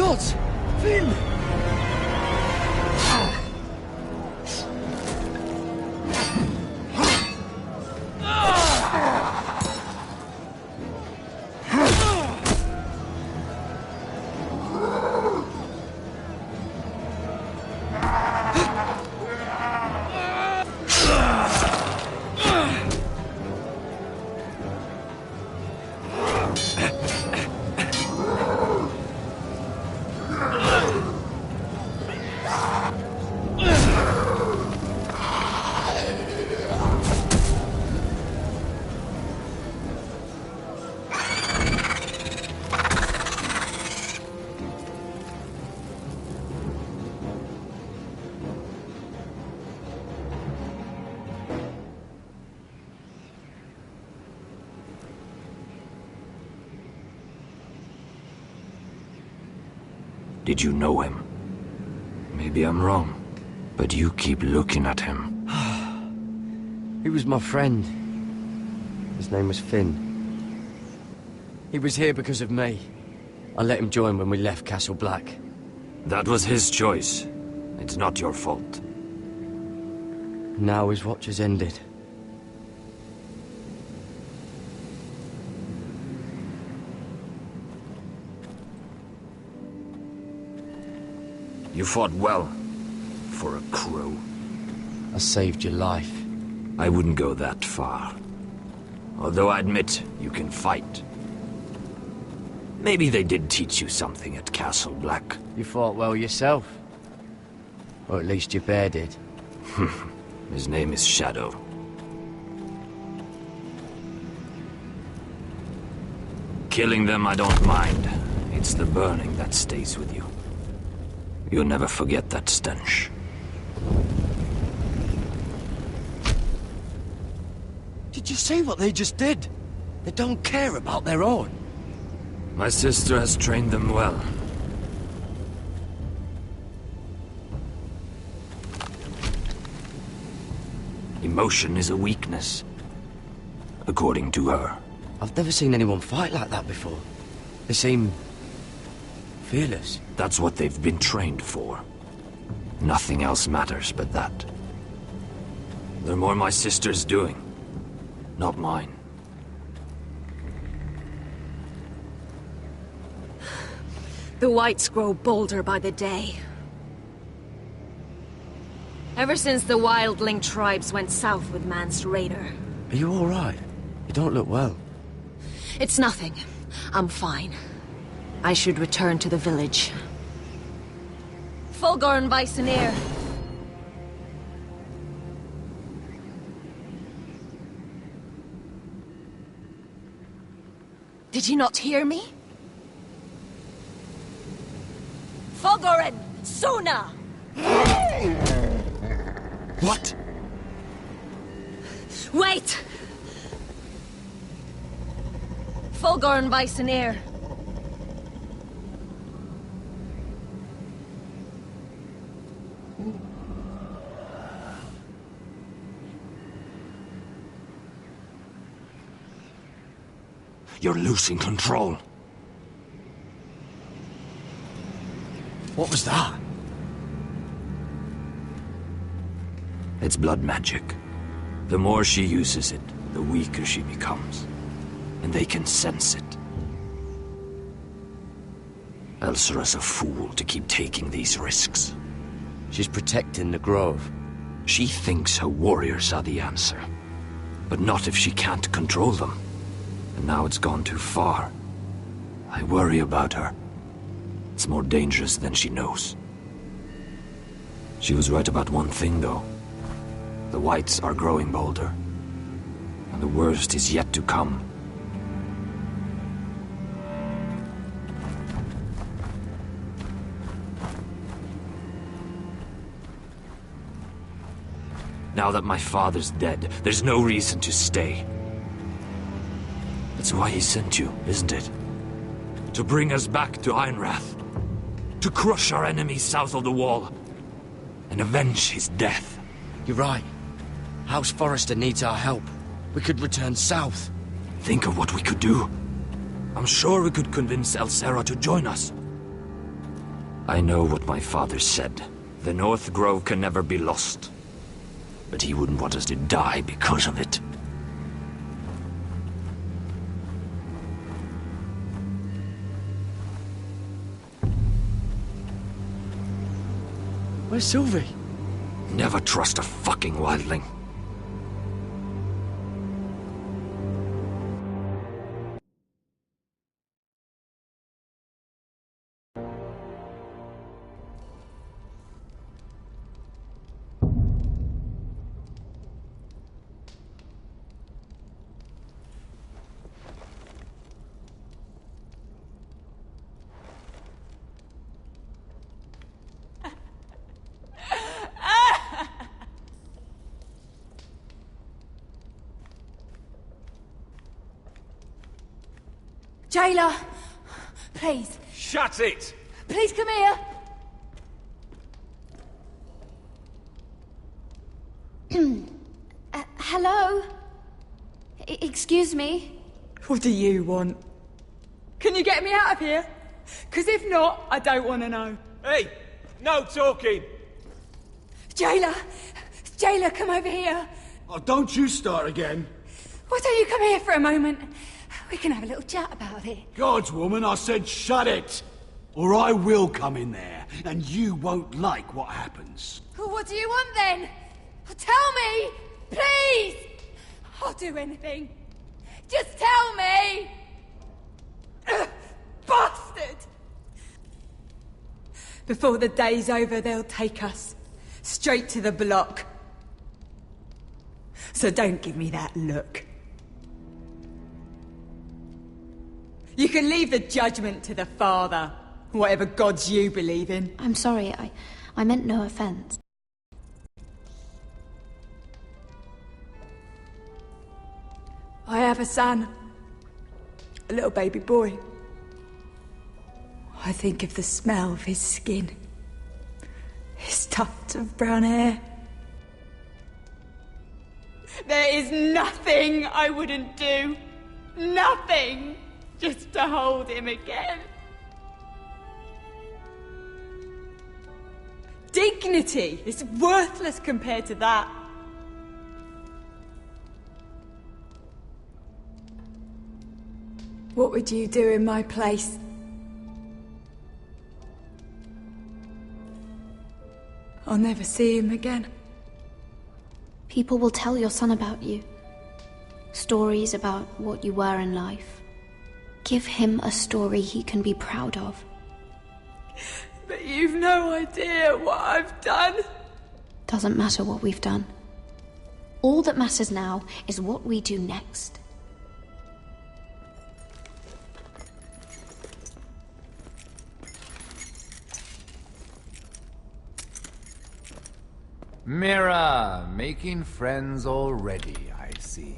Speaker 2: gods! Finn!
Speaker 15: Did you know him? Maybe I'm wrong, but you keep looking at him.
Speaker 2: He was my friend. His name was Finn. He was here because of me. I let him join when we left Castle Black.
Speaker 15: That was his choice. It's not your fault.
Speaker 2: Now his watch has ended.
Speaker 15: You fought well, for a crow.
Speaker 2: I saved your life.
Speaker 15: I wouldn't go that far. Although I admit, you can fight. Maybe they did teach you something at Castle Black.
Speaker 2: You fought well yourself. Or at least your bear did.
Speaker 15: His name is Shadow. Killing them I don't mind. It's the burning that stays with you. You'll never forget that stench.
Speaker 2: Did you see what they just did? They don't care about their own.
Speaker 15: My sister has trained them well. Emotion is a weakness, according to her.
Speaker 2: I've never seen anyone fight like that before. They seem fearless.
Speaker 15: That's what they've been trained for. Nothing else matters but that. They're more my sister's doing, not mine.
Speaker 16: The Whites grow bolder by the day. Ever since the wildling tribes went south with Mance Raider.
Speaker 2: Are you all right? You don't look well.
Speaker 16: It's nothing. I'm fine. I should return to the village. Fulgor Vysenir. Did you not hear me? Fulgorin! Suna!
Speaker 15: What?
Speaker 16: Wait! Fulgor Vysenir.
Speaker 15: You're losing control.
Speaker 2: What was that?
Speaker 15: It's blood magic. The more she uses it, the weaker she becomes. And they can sense it. Elsera's a fool to keep taking these risks.
Speaker 2: She's protecting the grove.
Speaker 15: She thinks her warriors are the answer. But not if she can't control them. And now it's gone too far. I worry about her. It's more dangerous than she knows. She was right about one thing, though. The Whites are growing bolder. And the worst is yet to come. Now that my father's dead, there's no reason to stay. That's why he sent you, isn't it? To bring us back to Ironrath. To crush our enemies south of the wall. And avenge his death.
Speaker 2: You're right. House Forrester needs our help. We could return south.
Speaker 15: Think of what we could do. I'm sure we could convince Elsera to join us. I know what my father said. The North Grove can never be lost. But he wouldn't want us to die because of it.
Speaker 2: Where's Sylvie?
Speaker 15: Never trust a fucking wildling.
Speaker 1: Jailer! Please.
Speaker 17: Shut it!
Speaker 1: Please come here!
Speaker 8: Hello? Excuse me?
Speaker 21: What do you want? Can you get me out of here? Because if not, I don't want to know.
Speaker 17: Hey! No talking!
Speaker 21: Jailer! Jailer, come over here!
Speaker 6: Oh, don't you start again.
Speaker 21: Why don't you come here for a moment? We can have a little chat about it.
Speaker 6: God's woman, I said shut it! Or I will come in there, and you won't like what happens.
Speaker 21: Well, what do you want then? Tell me! Please! I'll do anything. Just tell me! Bastard! Before the day's over, they'll take us straight to the block. So don't give me that look. You can leave the judgment to the Father, whatever gods you believe in.
Speaker 4: I'm sorry, I meant no offense.
Speaker 21: I have a son. A little baby boy. I think of the smell of his skin. His tuft of brown hair. There is nothing I wouldn't do. Nothing! Just to hold him again. Dignity is worthless compared to that. What would you do in my place? I'll never see him again.
Speaker 4: People will tell your son about you. Stories about what you were in life. Give him a story he can be proud of.
Speaker 21: But you've no idea what I've done.
Speaker 4: Doesn't matter what we've done. All that matters now is what we do next.
Speaker 3: Mira, making friends already, I see.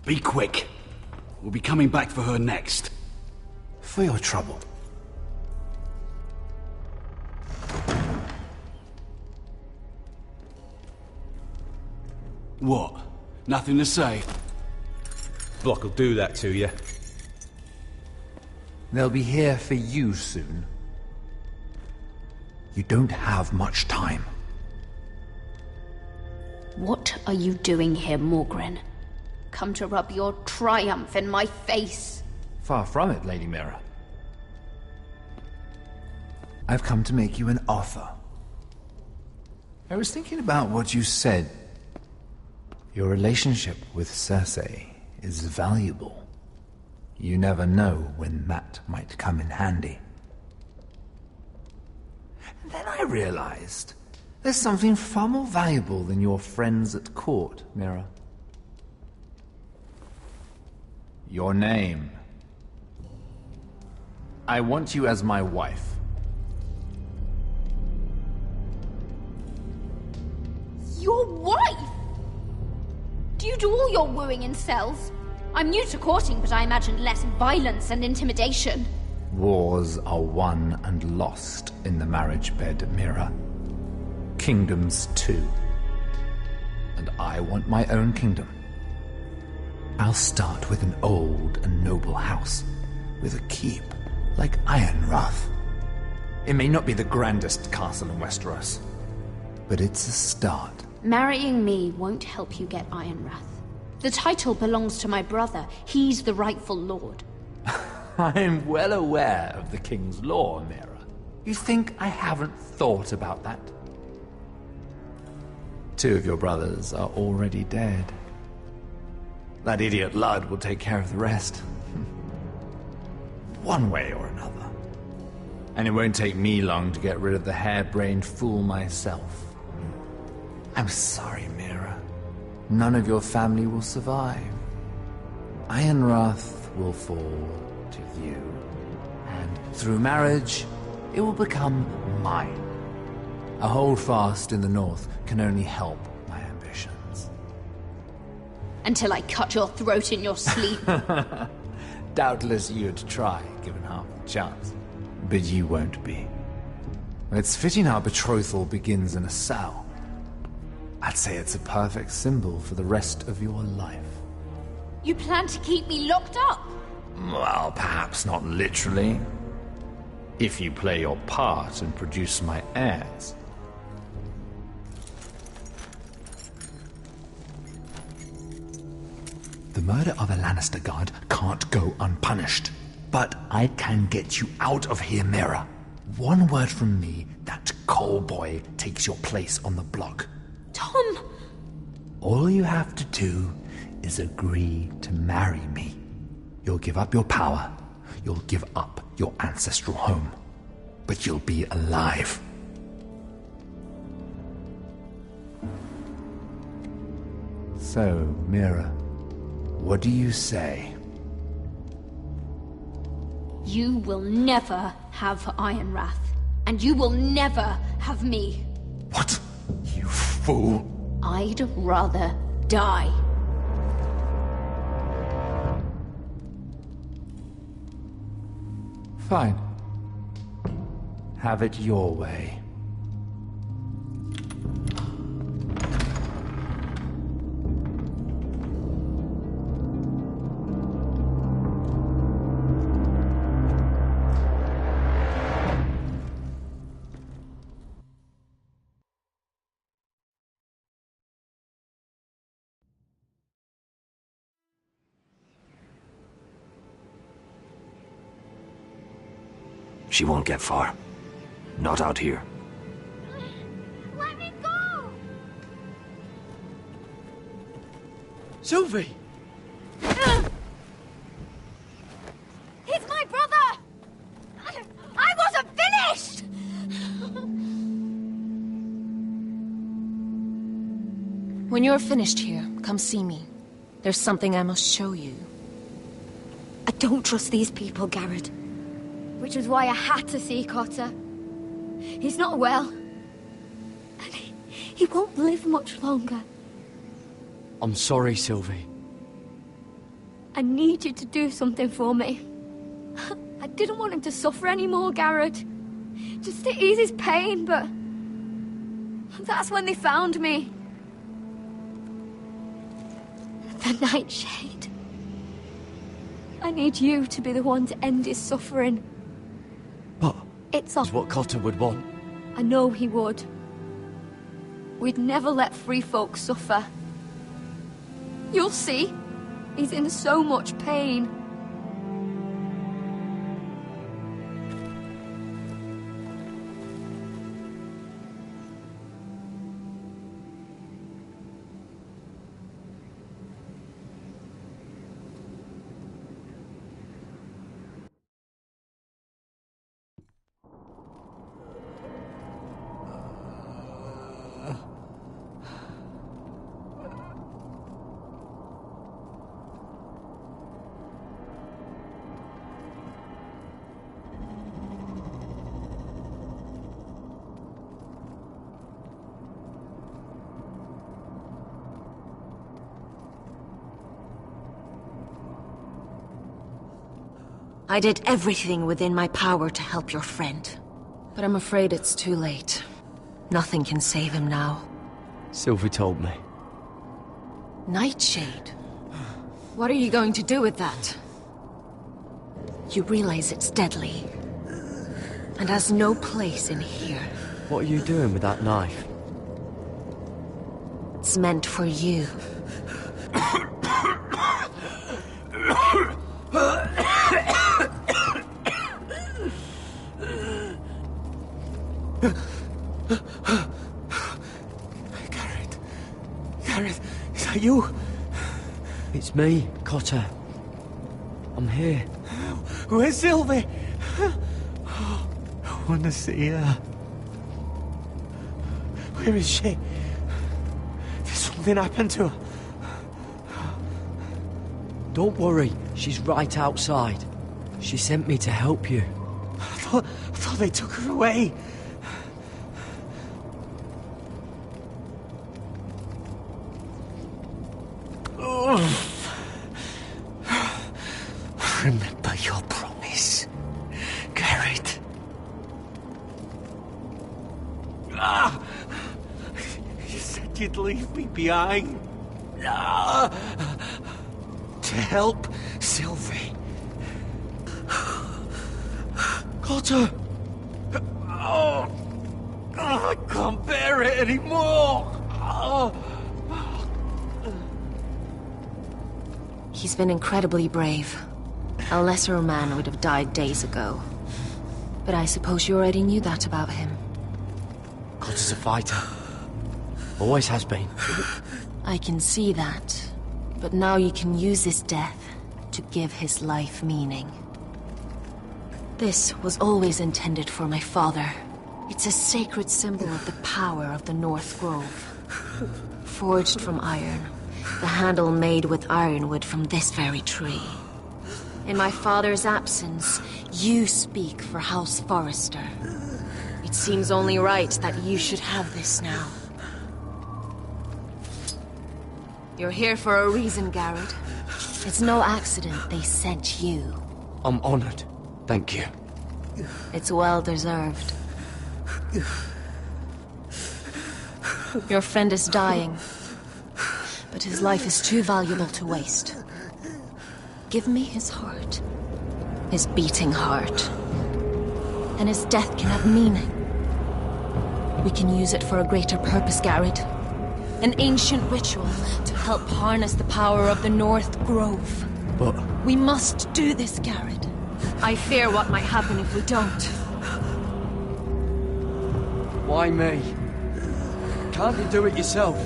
Speaker 6: Be quick. We'll be coming back for her next.
Speaker 3: For your trouble.
Speaker 6: What? Nothing to say?
Speaker 17: Block will do that to you.
Speaker 3: They'll be here for you soon. You don't have much time.
Speaker 4: What are you doing here, Morgren? Come to rub your triumph in my face.
Speaker 3: Far from it, Lady Mira. I've come to make you an offer. I was thinking about what you said. Your relationship with Cersei is valuable. You never know when that might come in handy. And then I realized there's something far more valuable than your friends at court, Mira. Your name. I want you as my wife.
Speaker 8: Your wife? Do you do all your wooing in cells? I'm new to courting, but I imagined less violence and intimidation.
Speaker 3: Wars are won and lost in the marriage bed, Mira. Kingdoms too. And I want my own kingdom. I'll start with an old and noble house, with a keep like Ironrath. It may not be the grandest castle in Westeros, but it's a start.
Speaker 4: Marrying me won't help you get Ironrath. The title belongs to my brother. He's the rightful lord.
Speaker 3: I'm well aware of the king's law, Mira. You think I haven't thought about that? 2 of your brothers are already dead. That idiot Lud will take care of the rest. One way or another. And it won't take me long to get rid of the harebrained fool myself. I'm sorry, Mira. None of your family will survive. Ironrath will fall to you. And through marriage, it will become mine. A holdfast in the north can only help my ambitions.
Speaker 4: Until I cut your throat in your sleep.
Speaker 3: Doubtless you'd try, given half the chance. But you won't be. It's fitting our betrothal begins in a cell. I'd say it's a perfect symbol for the rest of your life.
Speaker 8: You plan to keep me locked up?
Speaker 3: Well, perhaps not literally. If you play your part and produce my heirs. The murder of a Lannister guard can't go unpunished. But I can get you out of here, Mira. One word from me, that coal boy takes your place on the block.
Speaker 8: Tom!
Speaker 3: All you have to do is agree to marry me. You'll give up your power. You'll give up your ancestral home. But you'll be alive. So, Mira, what do you say?
Speaker 4: You will never have Ironrath. And you will never have me.
Speaker 3: What? You fool!
Speaker 4: I'd rather die.
Speaker 3: Fine. Have it your way.
Speaker 15: She won't get far. Not out here.
Speaker 8: Let me go!
Speaker 2: Sylvie!
Speaker 8: He's my brother! I wasn't finished!
Speaker 16: When you're finished here, come see me. There's something I must show you.
Speaker 8: I don't trust these people, Garrett. Which was why I had to see Cotter. He's not well. And he won't live much longer.
Speaker 2: I'm sorry, Sylvie.
Speaker 8: I need you to do something for me. I didn't want him to suffer anymore, Garrett. Just to ease his pain, but... that's when they found me. The Nightshade. I need you to be the one to end his suffering.
Speaker 2: But...
Speaker 8: it's all...
Speaker 2: what Cotter would want.
Speaker 8: I know he would. We'd never let free folk suffer. You'll see. He's in so much pain.
Speaker 16: I did everything within my power to help your friend. But I'm afraid it's too late. Nothing can save him now.
Speaker 2: Sylvie told me.
Speaker 16: Nightshade? What are you going to do with that? You realize it's deadly. and has no place in here.
Speaker 2: What are you doing with that knife?
Speaker 16: It's meant for you.
Speaker 9: Gareth, is that you?
Speaker 2: It's me, Cotter. I'm here.
Speaker 9: Where's Sylvie? Oh, I want to see her. Where is she? Did something happen to her?
Speaker 2: Don't worry, she's right outside. She sent me to help you.
Speaker 9: I thought they took her away. Remember your promise, Garrett. You said you'd leave me behind. To help Sylvie.
Speaker 2: Cotter!
Speaker 9: I can't bear it anymore.
Speaker 16: He's been incredibly brave. A lesser man would have died days ago. But I suppose you already knew that about him.
Speaker 2: Cotter's a fighter. Always has been.
Speaker 16: I can see that. But now you can use his death to give his life meaning. This was always intended for my father. It's a sacred symbol of the power of the North Grove. Forged from iron, the handle made with ironwood from this very tree. In my father's absence, you speak for House Forrester. It seems only right that you should have this now. You're here for a reason, Garrett. It's no accident they sent you.
Speaker 2: I'm honored. Thank you.
Speaker 16: It's well deserved. Your friend is dying, but his life is too valuable to waste. Give me his heart. His beating heart. And his death can have meaning. We can use it for a greater purpose, Garrett. An ancient ritual to help harness the power of the North Grove.
Speaker 2: But...
Speaker 16: we must do this, Garrett. I fear what might happen if we don't.
Speaker 2: Why me? Can't you do it yourself?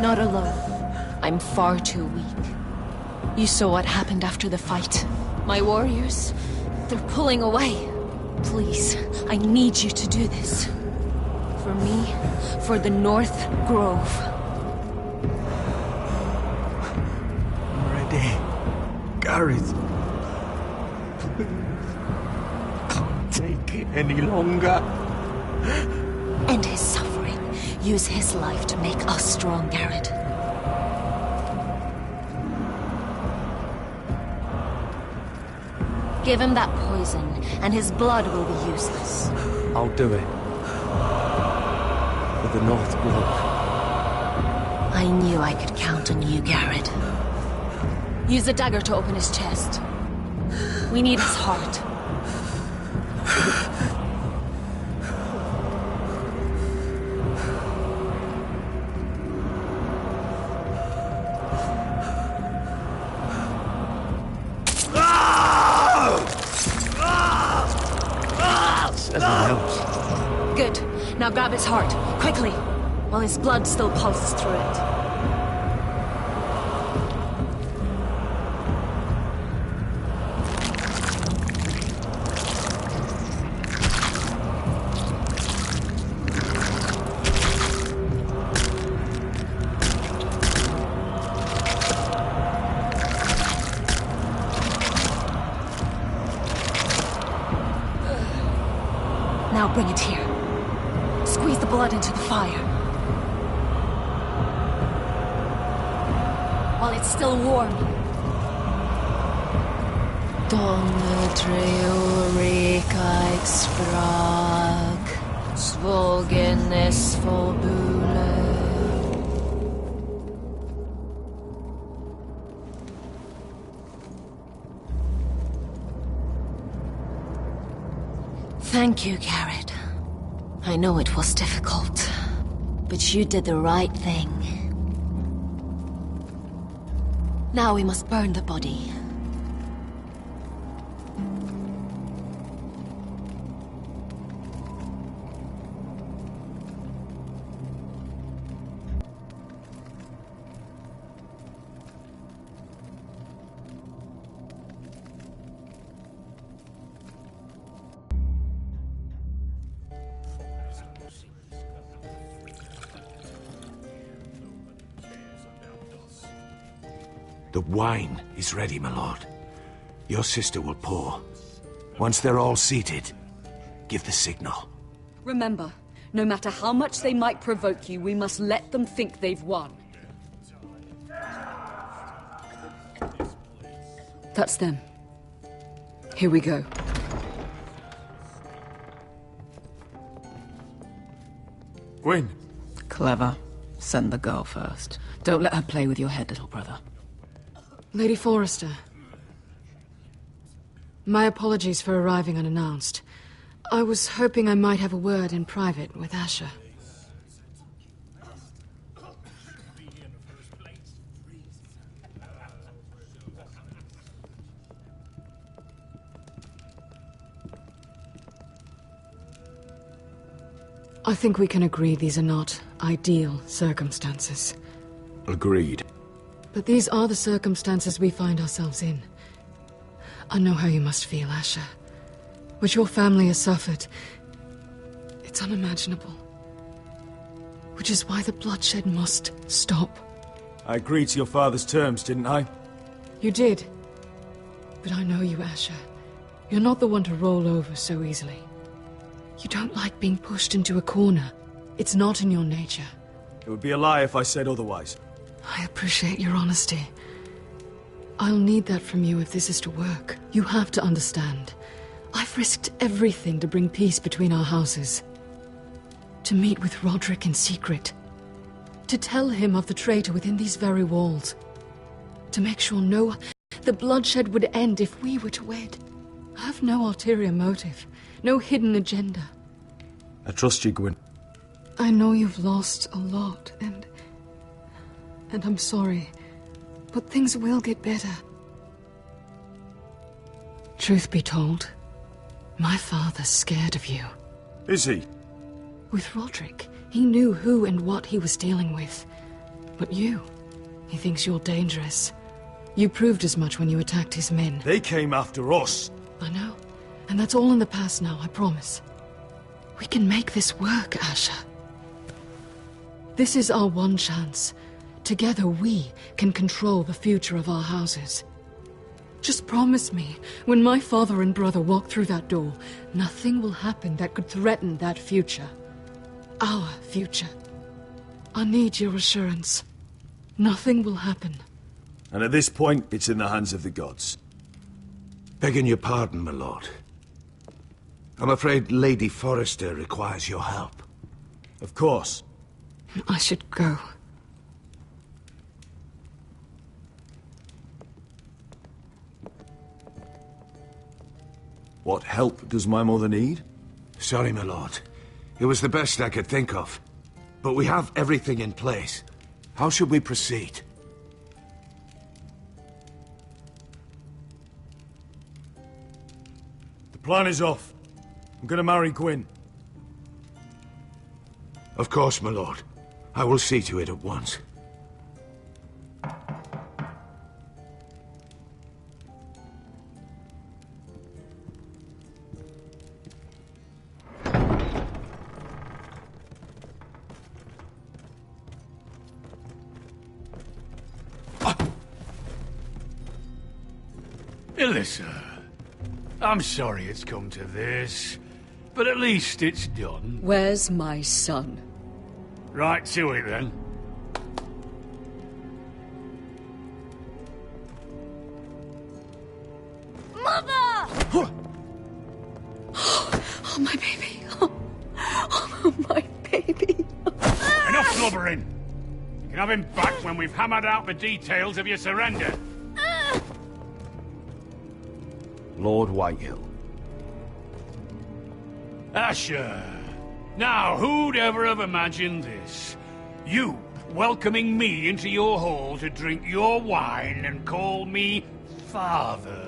Speaker 16: Not alone. I'm far too weak. You saw what happened after the fight. My warriors, they're pulling away. Please, I need you to do this. For me, for the North Grove.
Speaker 9: I'm ready. Gareth. Can't take it any longer.
Speaker 16: End his suffering. Use his life to make us strong, Garrett. Give him that poison, and his blood will be useless.
Speaker 2: I'll do it. For the North Grove.
Speaker 16: I knew I could count on you, Garrett. Use the dagger to open his chest. We need his heart. Good. Now grab his heart, quickly, while his blood still pulses through it. Now bring it here. Squeeze the blood into the fire. While it's still warm. Donne treorica exprag, svogenes fobule. Thank you, Garrett. I know it was difficult, but you did the right thing. Now we must burn the body.
Speaker 13: The wine is ready, my lord. Your sister will pour. Once they're all seated, give the signal.
Speaker 20: Remember, no matter how much they might provoke you, we must let them think they've won. That's them. Here we go.
Speaker 6: Gwyn.
Speaker 12: Clever. Send the girl first. Don't let her play with your head, little brother.
Speaker 10: Lady Forrester. My apologies for arriving unannounced. I was hoping I might have a word in private with Asher. I think we can agree these are not ideal circumstances.
Speaker 13: Agreed.
Speaker 10: But these are the circumstances we find ourselves in. I know how you must feel, Asher. What your family has suffered, it's unimaginable. Which is why the bloodshed must stop.
Speaker 6: I agreed to your father's terms, didn't I?
Speaker 10: You did. But I know you, Asher. You're not the one to roll over so easily. You don't like being pushed into a corner. It's not in your nature.
Speaker 6: It would be a lie if I said otherwise.
Speaker 10: I appreciate your honesty. I'll need that from you if this is to work. You have to understand. I've risked everything to bring peace between our houses. To meet with Roderick in secret. To tell him of the traitor within these very walls. To make sure the bloodshed would end if we were to wed. I have no ulterior motive. No hidden agenda.
Speaker 6: I trust you, Gwyn.
Speaker 10: I know you've lost a lot, and I'm sorry, but things will get better. Truth be told, my father's scared of you.
Speaker 6: Is he?
Speaker 10: With Roderick, he knew who and what he was dealing with. But you, he thinks you're dangerous. You proved as much when you attacked his men.
Speaker 6: They came after us.
Speaker 10: I know. And that's all in the past now, I promise. We can make this work, Asher. This is our one chance. Together we can control the future of our houses. Just promise me, when my father and brother walk through that door, nothing will happen that could threaten that future. Our future. I need your assurance. Nothing will happen.
Speaker 6: And at this point, it's in the hands of the gods.
Speaker 13: Begging your pardon, my lord. I'm afraid Lady Forrester requires your help.
Speaker 6: Of course.
Speaker 10: I should go.
Speaker 6: What help does my mother need?
Speaker 13: Sorry, my lord. It was the best I could think of. But we have everything in place. How should we proceed?
Speaker 6: The plan is off. I'm gonna marry Gwyn.
Speaker 13: Of course, my lord. I will see to it at once.
Speaker 18: Alyssa, I'm sorry it's come to this, but at least it's done.
Speaker 20: Where's my son?
Speaker 18: Right to it, then.
Speaker 21: Mother!
Speaker 20: Oh, my baby. Oh, my baby.
Speaker 18: Enough blubbering. You can have him back when we've hammered out the details of your surrender.
Speaker 6: Lord Whitehill.
Speaker 18: Asher. Now, who'd ever have imagined this? You welcoming me into your hall to drink your wine and call me father.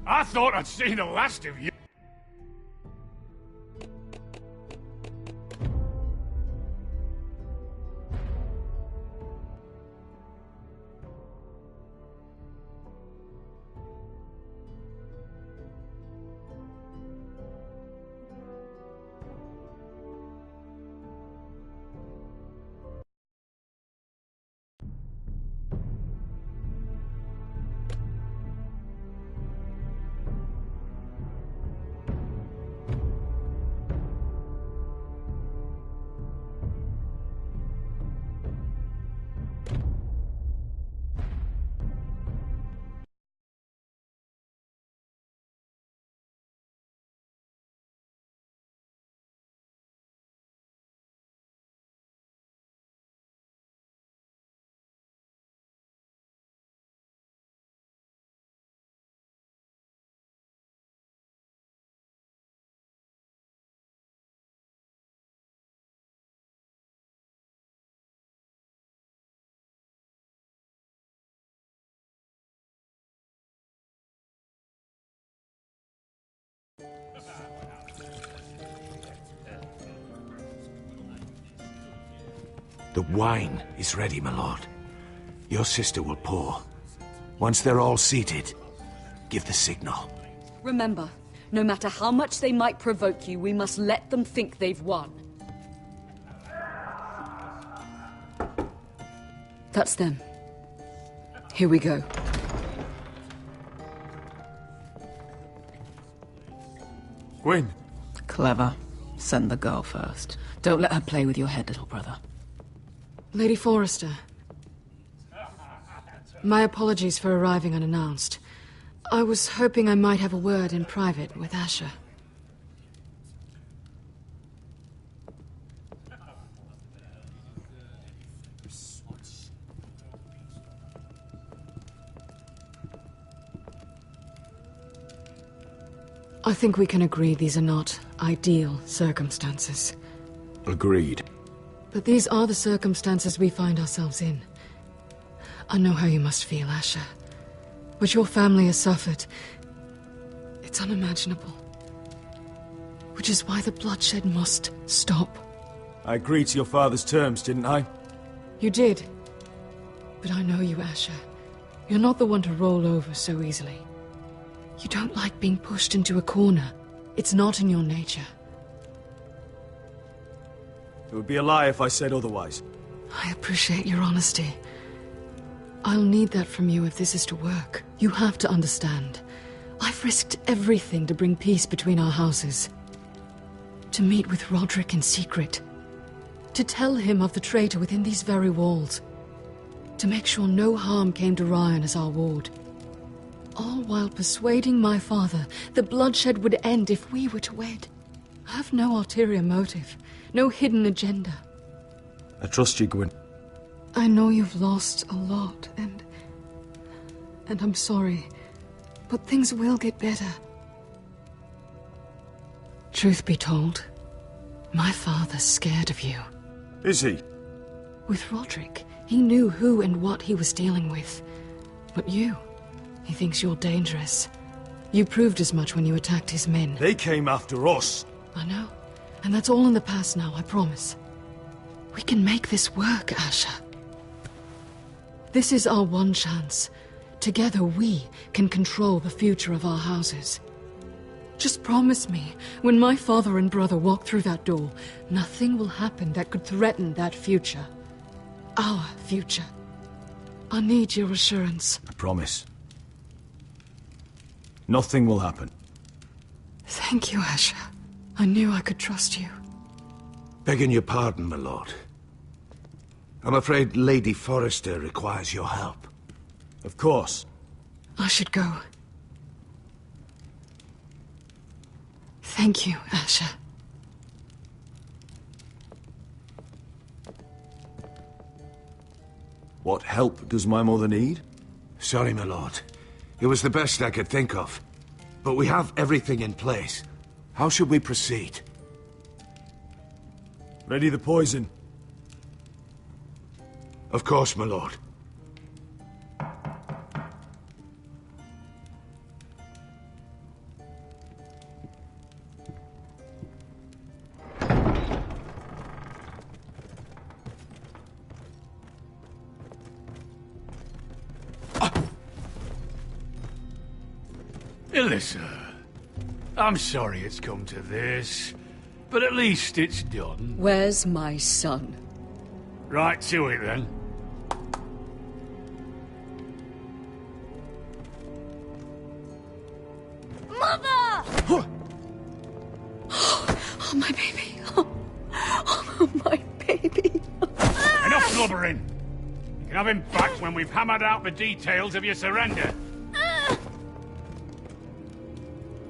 Speaker 18: I thought I'd seen the last of you.
Speaker 13: The wine is ready, my lord. Your sister will pour. Once they're all seated, give the signal.
Speaker 20: Remember, no matter how much they might provoke you, we must let them think they've won. That's them. Here we go.
Speaker 6: Gwyn.
Speaker 12: Clever. Send the girl first. Don't let her play with your head, little brother.
Speaker 10: Lady Forrester. My apologies for arriving unannounced. I was hoping I might have a word in private with Asher. I think we can agree these are not ideal circumstances.
Speaker 13: Agreed.
Speaker 10: But these are the circumstances we find ourselves in. I know how you must feel, Asher. What your family has suffered, it's unimaginable. Which is why the bloodshed must stop.
Speaker 6: I agreed to your father's terms, didn't I?
Speaker 10: You did. But I know you, Asher. You're not the one to roll over so easily. You don't like being pushed into a corner. It's not in your nature.
Speaker 6: It would be a lie if I said otherwise.
Speaker 10: I appreciate your honesty. I'll need that from you if this is to work. You have to understand. I've risked everything to bring peace between our houses. To meet with Roderick in secret. To tell him of the traitor within these very walls. To make sure no harm came to Ryan as our ward. All while persuading my father the bloodshed would end if we were to wed. I have no ulterior motive. No hidden agenda.
Speaker 6: I trust you, Gwyn.
Speaker 10: I know you've lost a lot, and I'm sorry, but things will get better. Truth be told, my father's scared of you.
Speaker 6: Is he?
Speaker 10: With Roderick, he knew who and what he was dealing with. But you, he thinks you're dangerous. You proved as much when you attacked his men.
Speaker 6: They came after us.
Speaker 10: I know. And that's all in the past now, I promise. We can make this work, Asher. This is our one chance. Together we can control the future of our houses. Just promise me, when my father and brother walk through that door, nothing will happen that could threaten that future. Our future. I need your assurance.
Speaker 6: I promise. Nothing will happen.
Speaker 10: Thank you, Asher. I knew I could trust you.
Speaker 13: Begging your pardon, my lord. I'm afraid Lady Forrester requires your help.
Speaker 6: Of course.
Speaker 10: I should go. Thank you, Asher.
Speaker 6: What help does my mother need?
Speaker 13: Sorry, my lord. It was the best I could think of. But we have everything in place. How should we proceed?
Speaker 6: Ready the poison?
Speaker 13: Of course, my lord.
Speaker 18: Alyssa, I'm sorry it's come to this, but at least it's done.
Speaker 20: Where's my son?
Speaker 18: Right to it, then.
Speaker 21: Mother!
Speaker 20: Oh, my baby. Oh, my baby.
Speaker 18: Enough blubbering. You can have him back when we've hammered out the details of your surrender.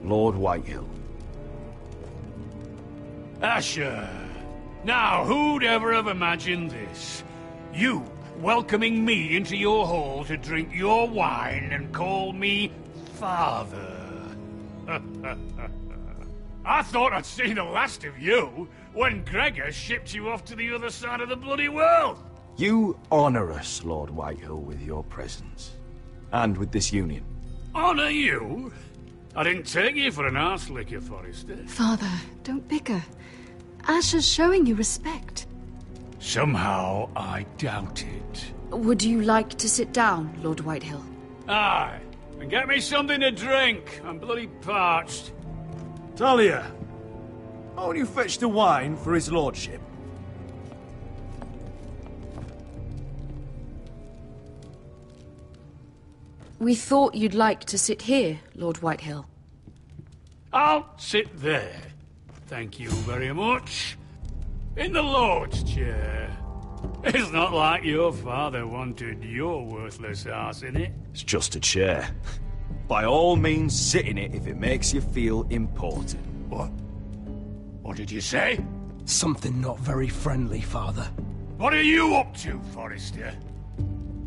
Speaker 5: Lord Whitehill.
Speaker 18: Asher. Now, who'd ever have imagined this? You welcoming me into your hall to drink your wine and call me father. I thought I'd seen the last of you when Gregor shipped you off to the other side of the bloody world.
Speaker 5: You honor us, Lord Whitehill, with your presence. And with this union.
Speaker 18: Honor you? I didn't take you for an arse licker, Forrester.
Speaker 10: Father, don't bicker. Asher's showing you respect.
Speaker 18: Somehow I doubt it.
Speaker 20: Would you like to sit down, Lord Whitehill?
Speaker 18: Aye, and get me something to drink. I'm bloody parched.
Speaker 6: Talia, won't you fetch the wine for his lordship?
Speaker 20: We thought you'd like to sit here, Lord Whitehill.
Speaker 18: I'll sit there. Thank you very much. In the Lord's chair. It's not like your father wanted your worthless arse in it.
Speaker 5: It's just a chair. By all means, sit in it if it makes you feel important.
Speaker 18: What? What did you say?
Speaker 9: Something not very friendly, Father.
Speaker 18: What are you up to, Forrester?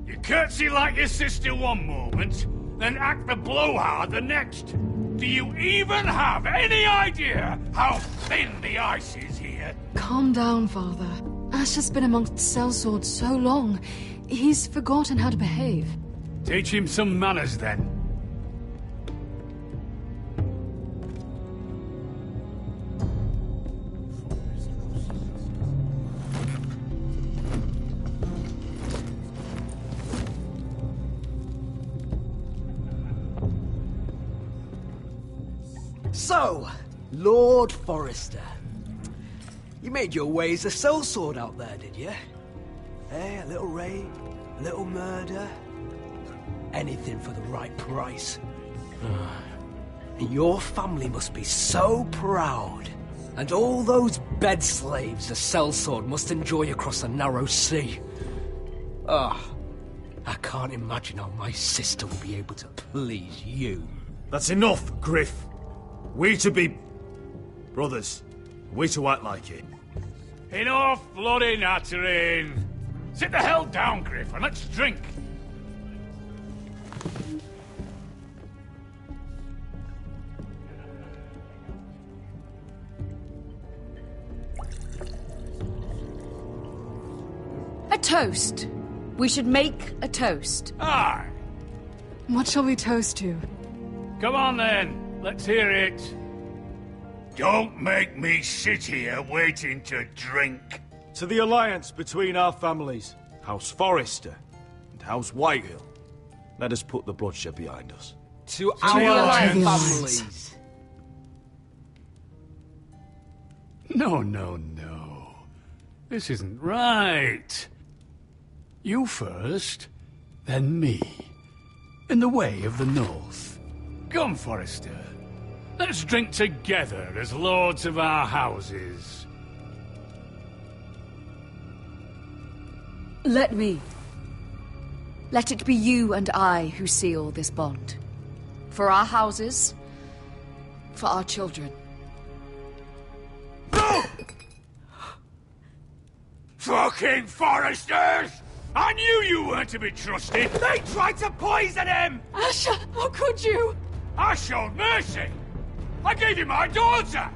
Speaker 18: You curtsy like your sister one moment, then act the blowhard the next. Do you even have any idea how thin the ice is here?
Speaker 10: Calm down, Father. Asher's been amongst sellswords so long, he's forgotten how to behave.
Speaker 18: Teach him some manners, then.
Speaker 9: So, Lord Forrester. You made your way as a sellsword out there, did you? Eh, a little rape, a little murder. Anything for the right price. And your family must be so proud. And all those bed slaves a sellsword must enjoy across the narrow sea. I can't imagine how my sister will be able to please you.
Speaker 6: That's enough, Griff. We to be brothers. We to act like it.
Speaker 18: Enough bloody nattering. Sit the hell down, Griff, and let's drink.
Speaker 20: A toast. We should make a toast.
Speaker 18: Aye.
Speaker 10: What shall we toast to?
Speaker 18: Come on, then. Let's hear it. Don't make me sit here waiting to drink.
Speaker 6: To the alliance between our families, House Forrester and House Whitehill. Let us put the bloodshed behind us.
Speaker 9: To our families.
Speaker 18: No. This isn't right. You first, then me. In the way of the North. Come, Forrester. Let's drink together as lords of our houses.
Speaker 20: Let me. Let it be you and I who seal this bond. For our houses, for our children.
Speaker 18: No! Fucking Forresters! I knew you weren't to be trusted!
Speaker 17: They tried to poison him!
Speaker 10: Asher, how could you?
Speaker 18: I showed mercy! I gave you my daughter!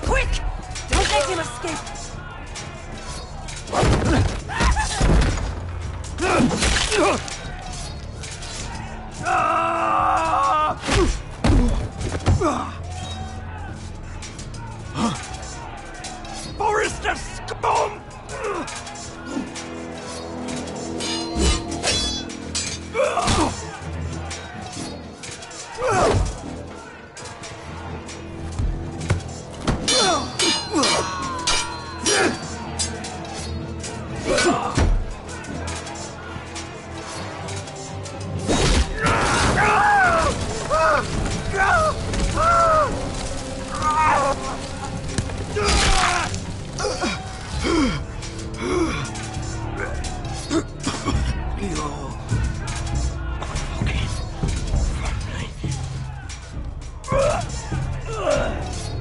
Speaker 21: Quick! Don't let him escape!
Speaker 17: Forrester scum!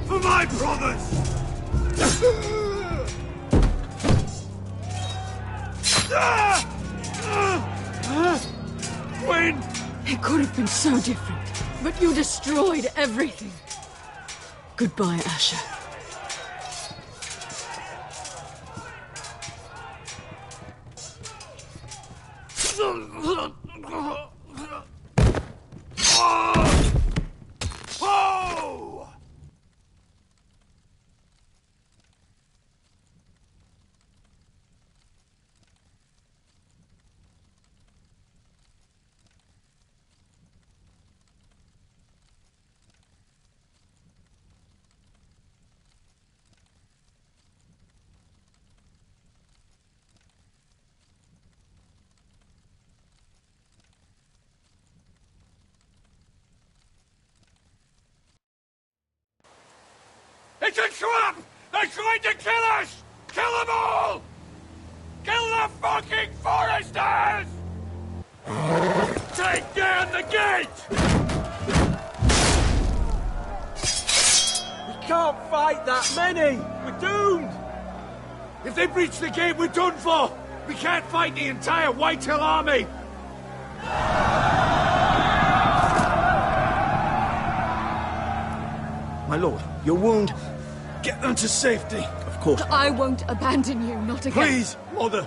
Speaker 6: For my brothers!
Speaker 10: When? It could have been so different, but you destroyed everything. Goodbye, Asher.
Speaker 6: Oh!
Speaker 18: It's a trap! They're trying to kill us! Kill them all! Kill the fucking Foresters! Take down the gate!
Speaker 17: We can't fight that many! We're doomed!
Speaker 6: If they breach the gate, we're done for! We can't fight the entire Whitetail army!
Speaker 7: My lord, your wound.
Speaker 6: Get them to safety.
Speaker 7: Of course.
Speaker 10: I won't abandon you, not again.
Speaker 6: Please, Mother.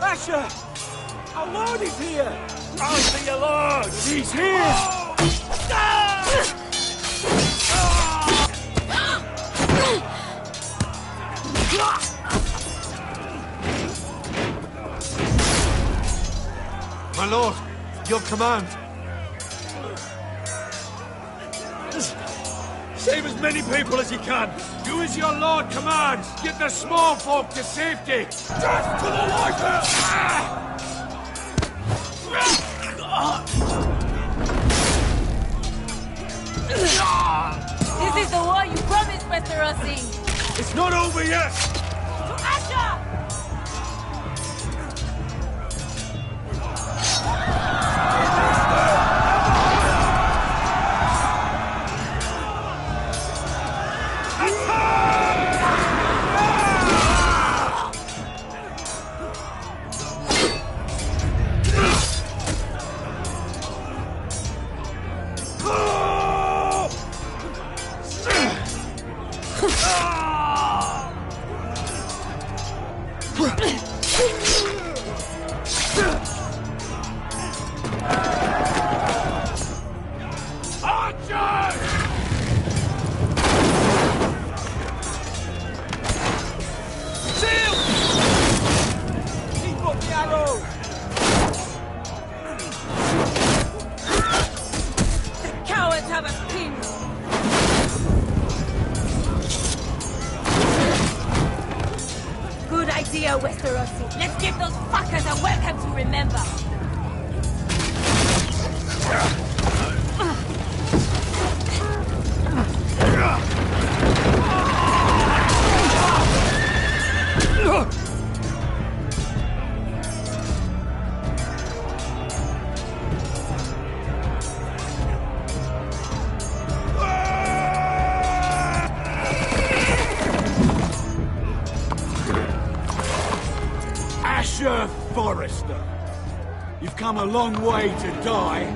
Speaker 17: Asher! Our lord is here!
Speaker 18: Answer your lord!
Speaker 17: He's here!
Speaker 6: My lord, your command. Save as many people as you can. Do as your lord commands. Get the small folk to safety. Death to the Whitetail!
Speaker 21: This is the war you promised, Westerosi!
Speaker 6: It's not over yet!
Speaker 21: To Asher! cyn-th-ia, Westerosi. Let's give those fuckers a welcome to remember.
Speaker 6: Asher Forrester, you've come a long way to die.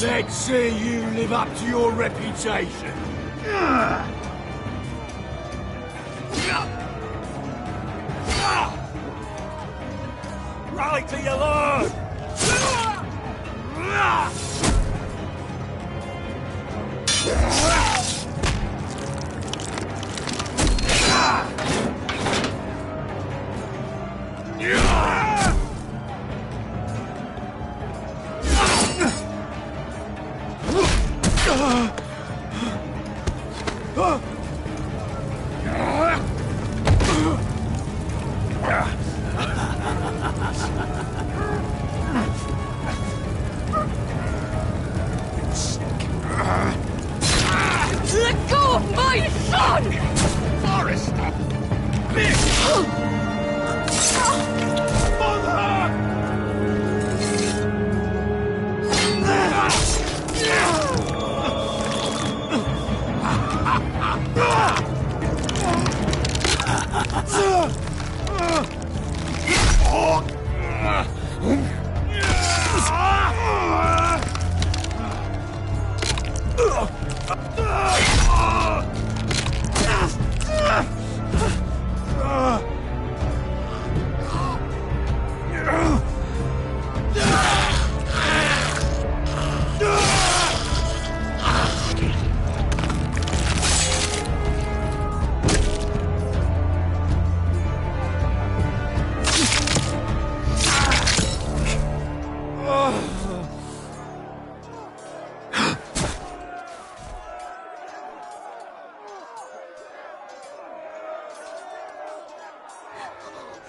Speaker 6: Let's see you live up to your reputation. Rally to your lord!
Speaker 21: Let go of my son!
Speaker 18: Forrester!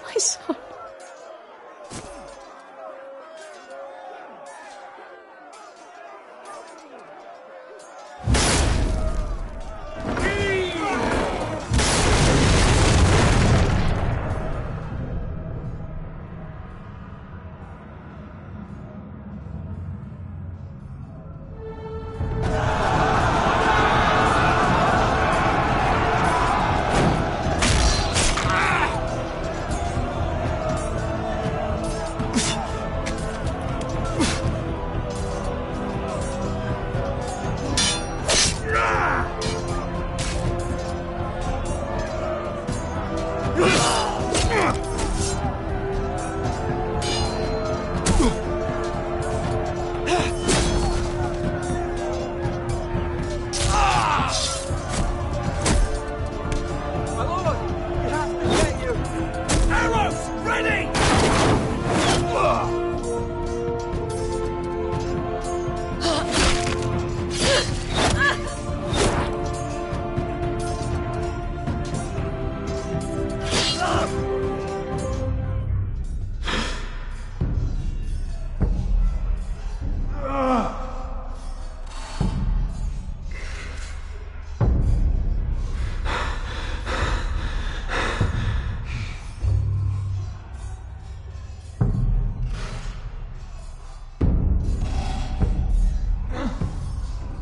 Speaker 21: My son.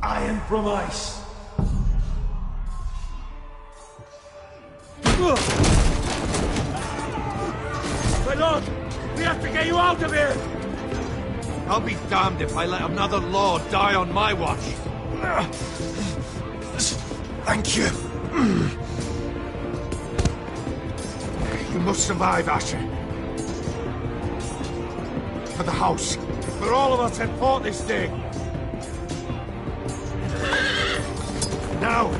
Speaker 6: Iron from ice. My lord, we have to get you out of here!
Speaker 13: I'll be damned if I let another lord die on my watch.
Speaker 6: Thank you.
Speaker 13: You must survive, Asher. For the house. for all of us that fought this day. Now!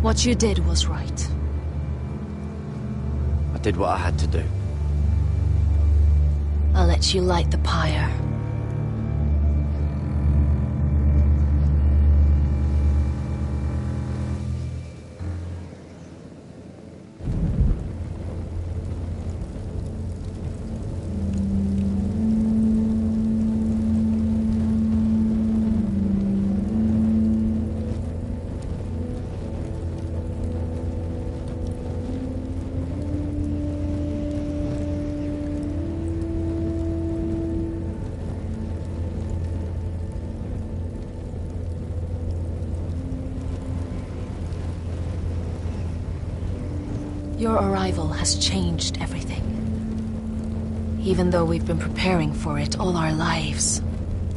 Speaker 16: What you did was right.
Speaker 2: I did what I had to do.
Speaker 16: I'll let you light the pyre. Your arrival has changed everything. Even though we've been preparing for it all our lives.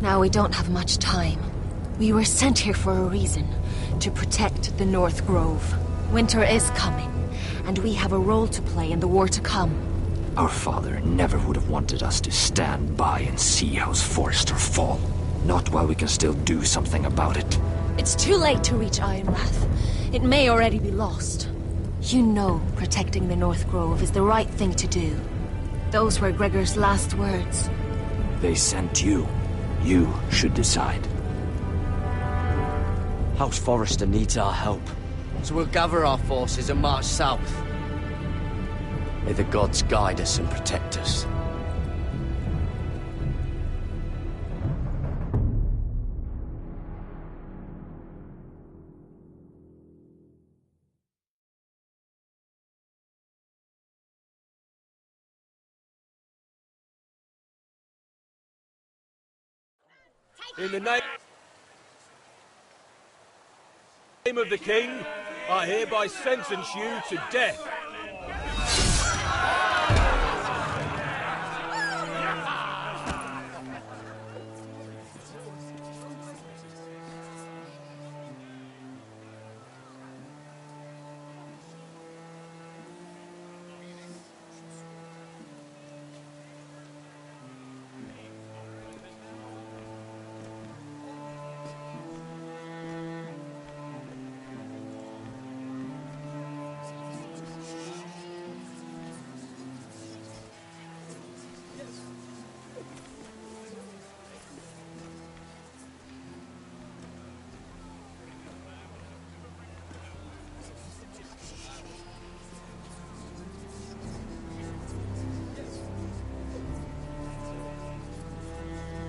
Speaker 16: Now we don't have much time. We were sent here for a reason. To protect the North Grove. Winter is coming, and we have a role to play in the war to come.
Speaker 15: Our father never would have wanted us to stand by and see House Forrester fall. Not while we can still do something about it.
Speaker 16: It's too late to reach Ironrath. It may already be lost. You know protecting the North Grove is the right thing to do. Those were Gregor's last words.
Speaker 15: They sent you. You should decide.
Speaker 2: House Forrester needs our help. So we'll gather our forces and march south. May the gods guide us and protect us.
Speaker 17: In the name of the King, I hereby sentence you to death.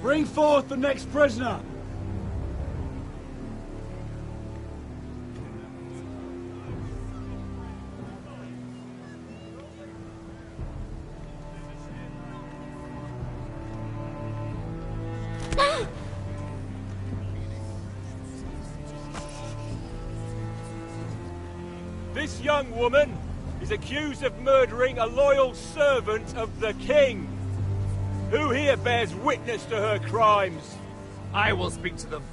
Speaker 6: Bring forth the next prisoner!
Speaker 17: This young woman is accused of murdering a loyal servant of the King. Who here bears witness to her crimes?
Speaker 3: I will speak to them.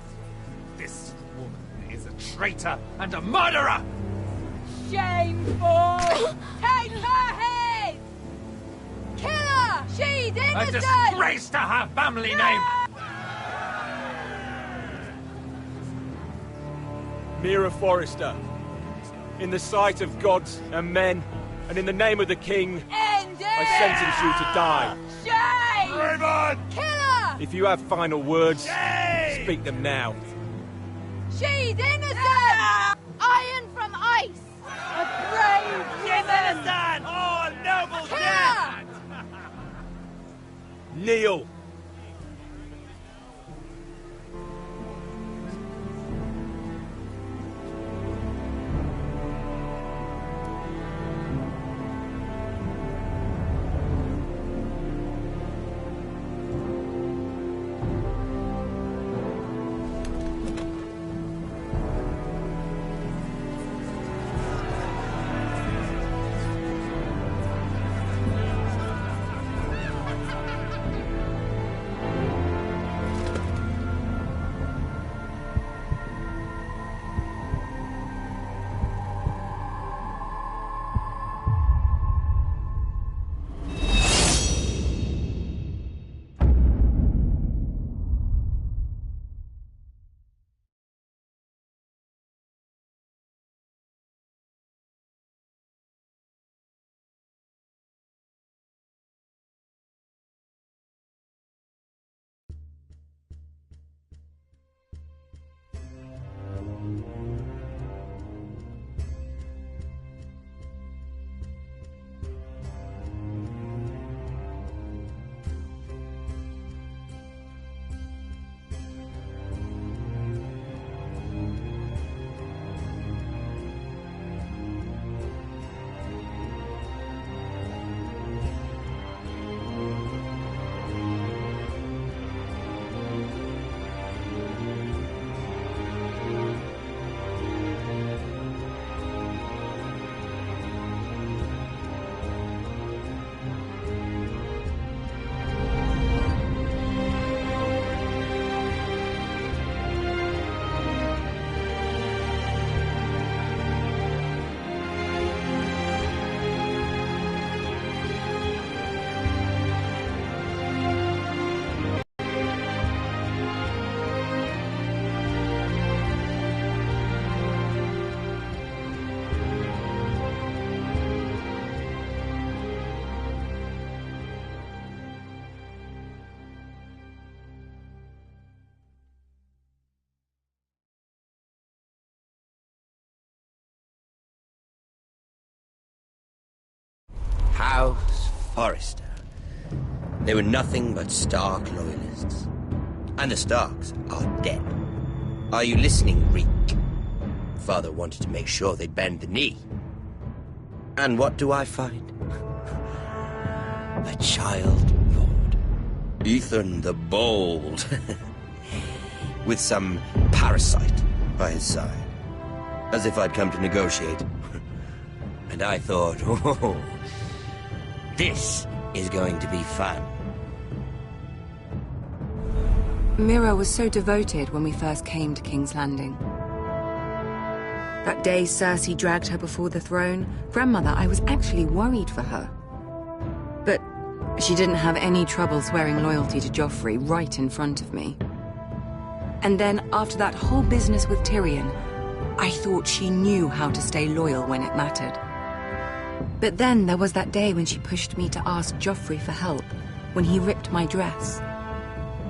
Speaker 3: This woman is a traitor and a murderer!
Speaker 21: Shameful! Take her head! Kill her! She's innocent!
Speaker 18: A disgrace to her family name!
Speaker 17: Mira Forrester, in the sight of gods and men, and in the name of the king, I sentence you to die.
Speaker 21: Shame!
Speaker 18: Raven!
Speaker 21: Kill her!
Speaker 17: If you have final words, speak them now.
Speaker 21: She's innocent! Iron from ice! A brave woman!
Speaker 18: Oh, noble
Speaker 21: Kill her!
Speaker 17: Kneel!
Speaker 11: House Forrester. They were nothing but Stark loyalists. And the Starks are dead. Are you listening, Reek? Father wanted to make sure they'd bend the knee. And what do I find? A child lord. Ethan the Bold. With some parasite by his side. As if I'd come to negotiate. And I thought, oh, this is going to be fun.
Speaker 1: Mira was so devoted when we first came to King's Landing. That day Cersei dragged her before the throne, Grandmother, I was actually worried for her. But she didn't have any trouble swearing loyalty to Joffrey right in front of me. And then, after that whole business with Tyrion, I thought she knew how to stay loyal when it mattered. But then there was that day when she pushed me to ask Joffrey for help, when he ripped my dress.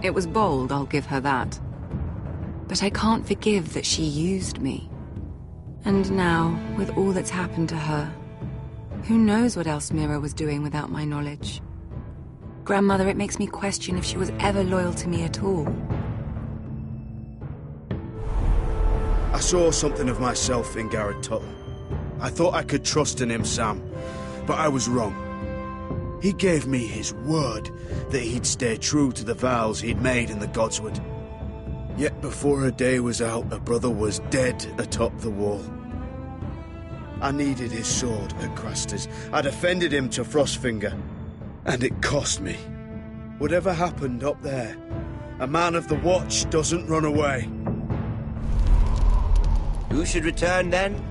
Speaker 1: It was bold, I'll give her that. But I can't forgive that she used me. And now, with all that's happened to her, who knows what else Mira was doing without my knowledge? Grandmother, it makes me question if she was ever loyal to me at all.
Speaker 6: I saw something of myself in Garrett Tuttle. I thought I could trust in him, Sam, but I was wrong. He gave me his word that he'd stay true to the vows he'd made in the Godswood. Yet before a day was out, a brother was dead atop the wall. I needed his sword at Craster's. I defended him to Frostfinger, and it cost me. Whatever happened up there, a man of the Watch doesn't run away.
Speaker 11: Who should return then?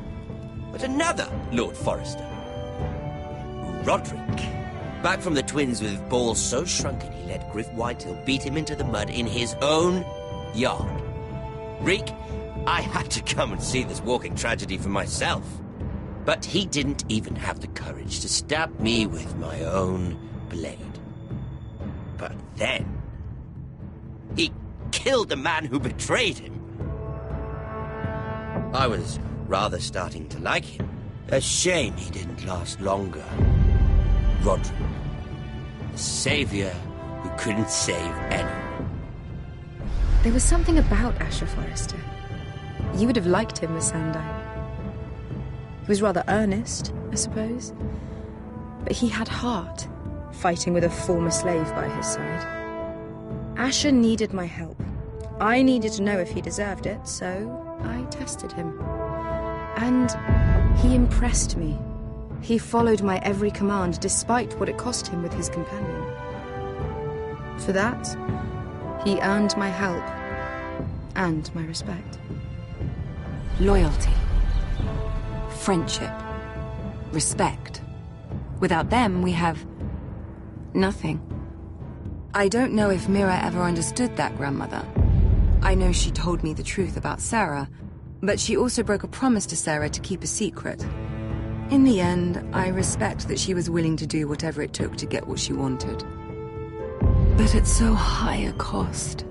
Speaker 11: But another Lord Forrester. Roderick. Back from the twins with balls so shrunken he let Griff Whitetail beat him into the mud in his own yard. Reek, I had to come and see this walking tragedy for myself. But he didn't even have the courage to stab me with my own blade. But then, he killed the man who betrayed him. I was rather starting to like him. A shame he didn't last longer. Roderick, the savior who couldn't save anyone.
Speaker 14: There was something about Asher Forrester. You would have liked him, Miss Sandine. He was rather earnest, I suppose. But he had heart, fighting with a former slave by his side. Asher needed my help. I needed to know if he deserved it, so I tested him. And he impressed me. He followed my every command, despite what it cost him with his companion. For that, he earned my help and my respect.
Speaker 1: Loyalty. Friendship. Respect. Without them, we have nothing. I don't know if Mira ever understood that, Grandmother. I know she told me the truth about Sarah, but she also broke a promise to Sarah to keep a secret. In the end, I respect that she was willing to do whatever it took to get what she wanted. But at so high a cost.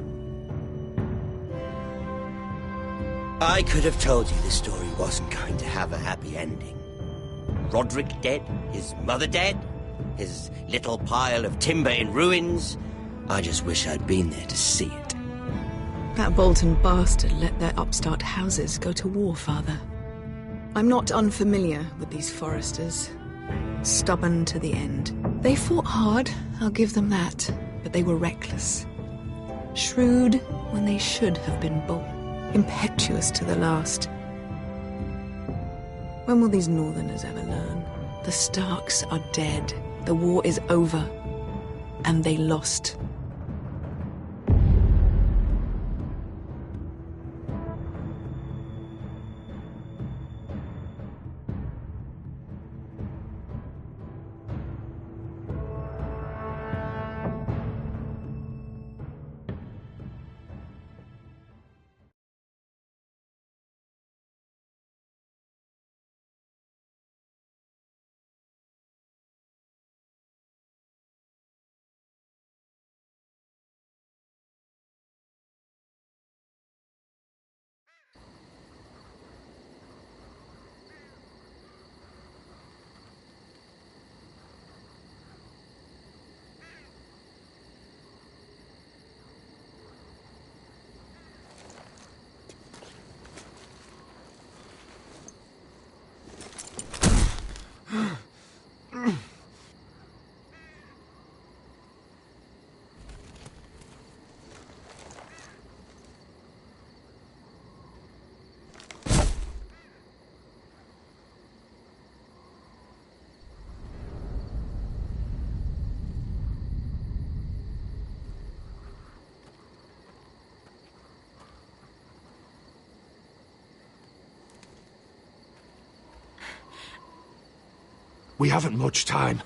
Speaker 11: I could have told you this story wasn't going to have a happy ending. Roderick dead, his mother dead, his little pile of timber in ruins. I just wish I'd been there to see it.
Speaker 12: That Bolton bastard let their upstart houses go to war, Father. I'm not unfamiliar with these Forresters. Stubborn to the end. They fought hard, I'll give them that, but they were reckless. Shrewd when they should have been bold. Impetuous to the last. When will these Northerners ever learn? The Starks are dead. The war is over. And they lost.
Speaker 13: We haven't much time.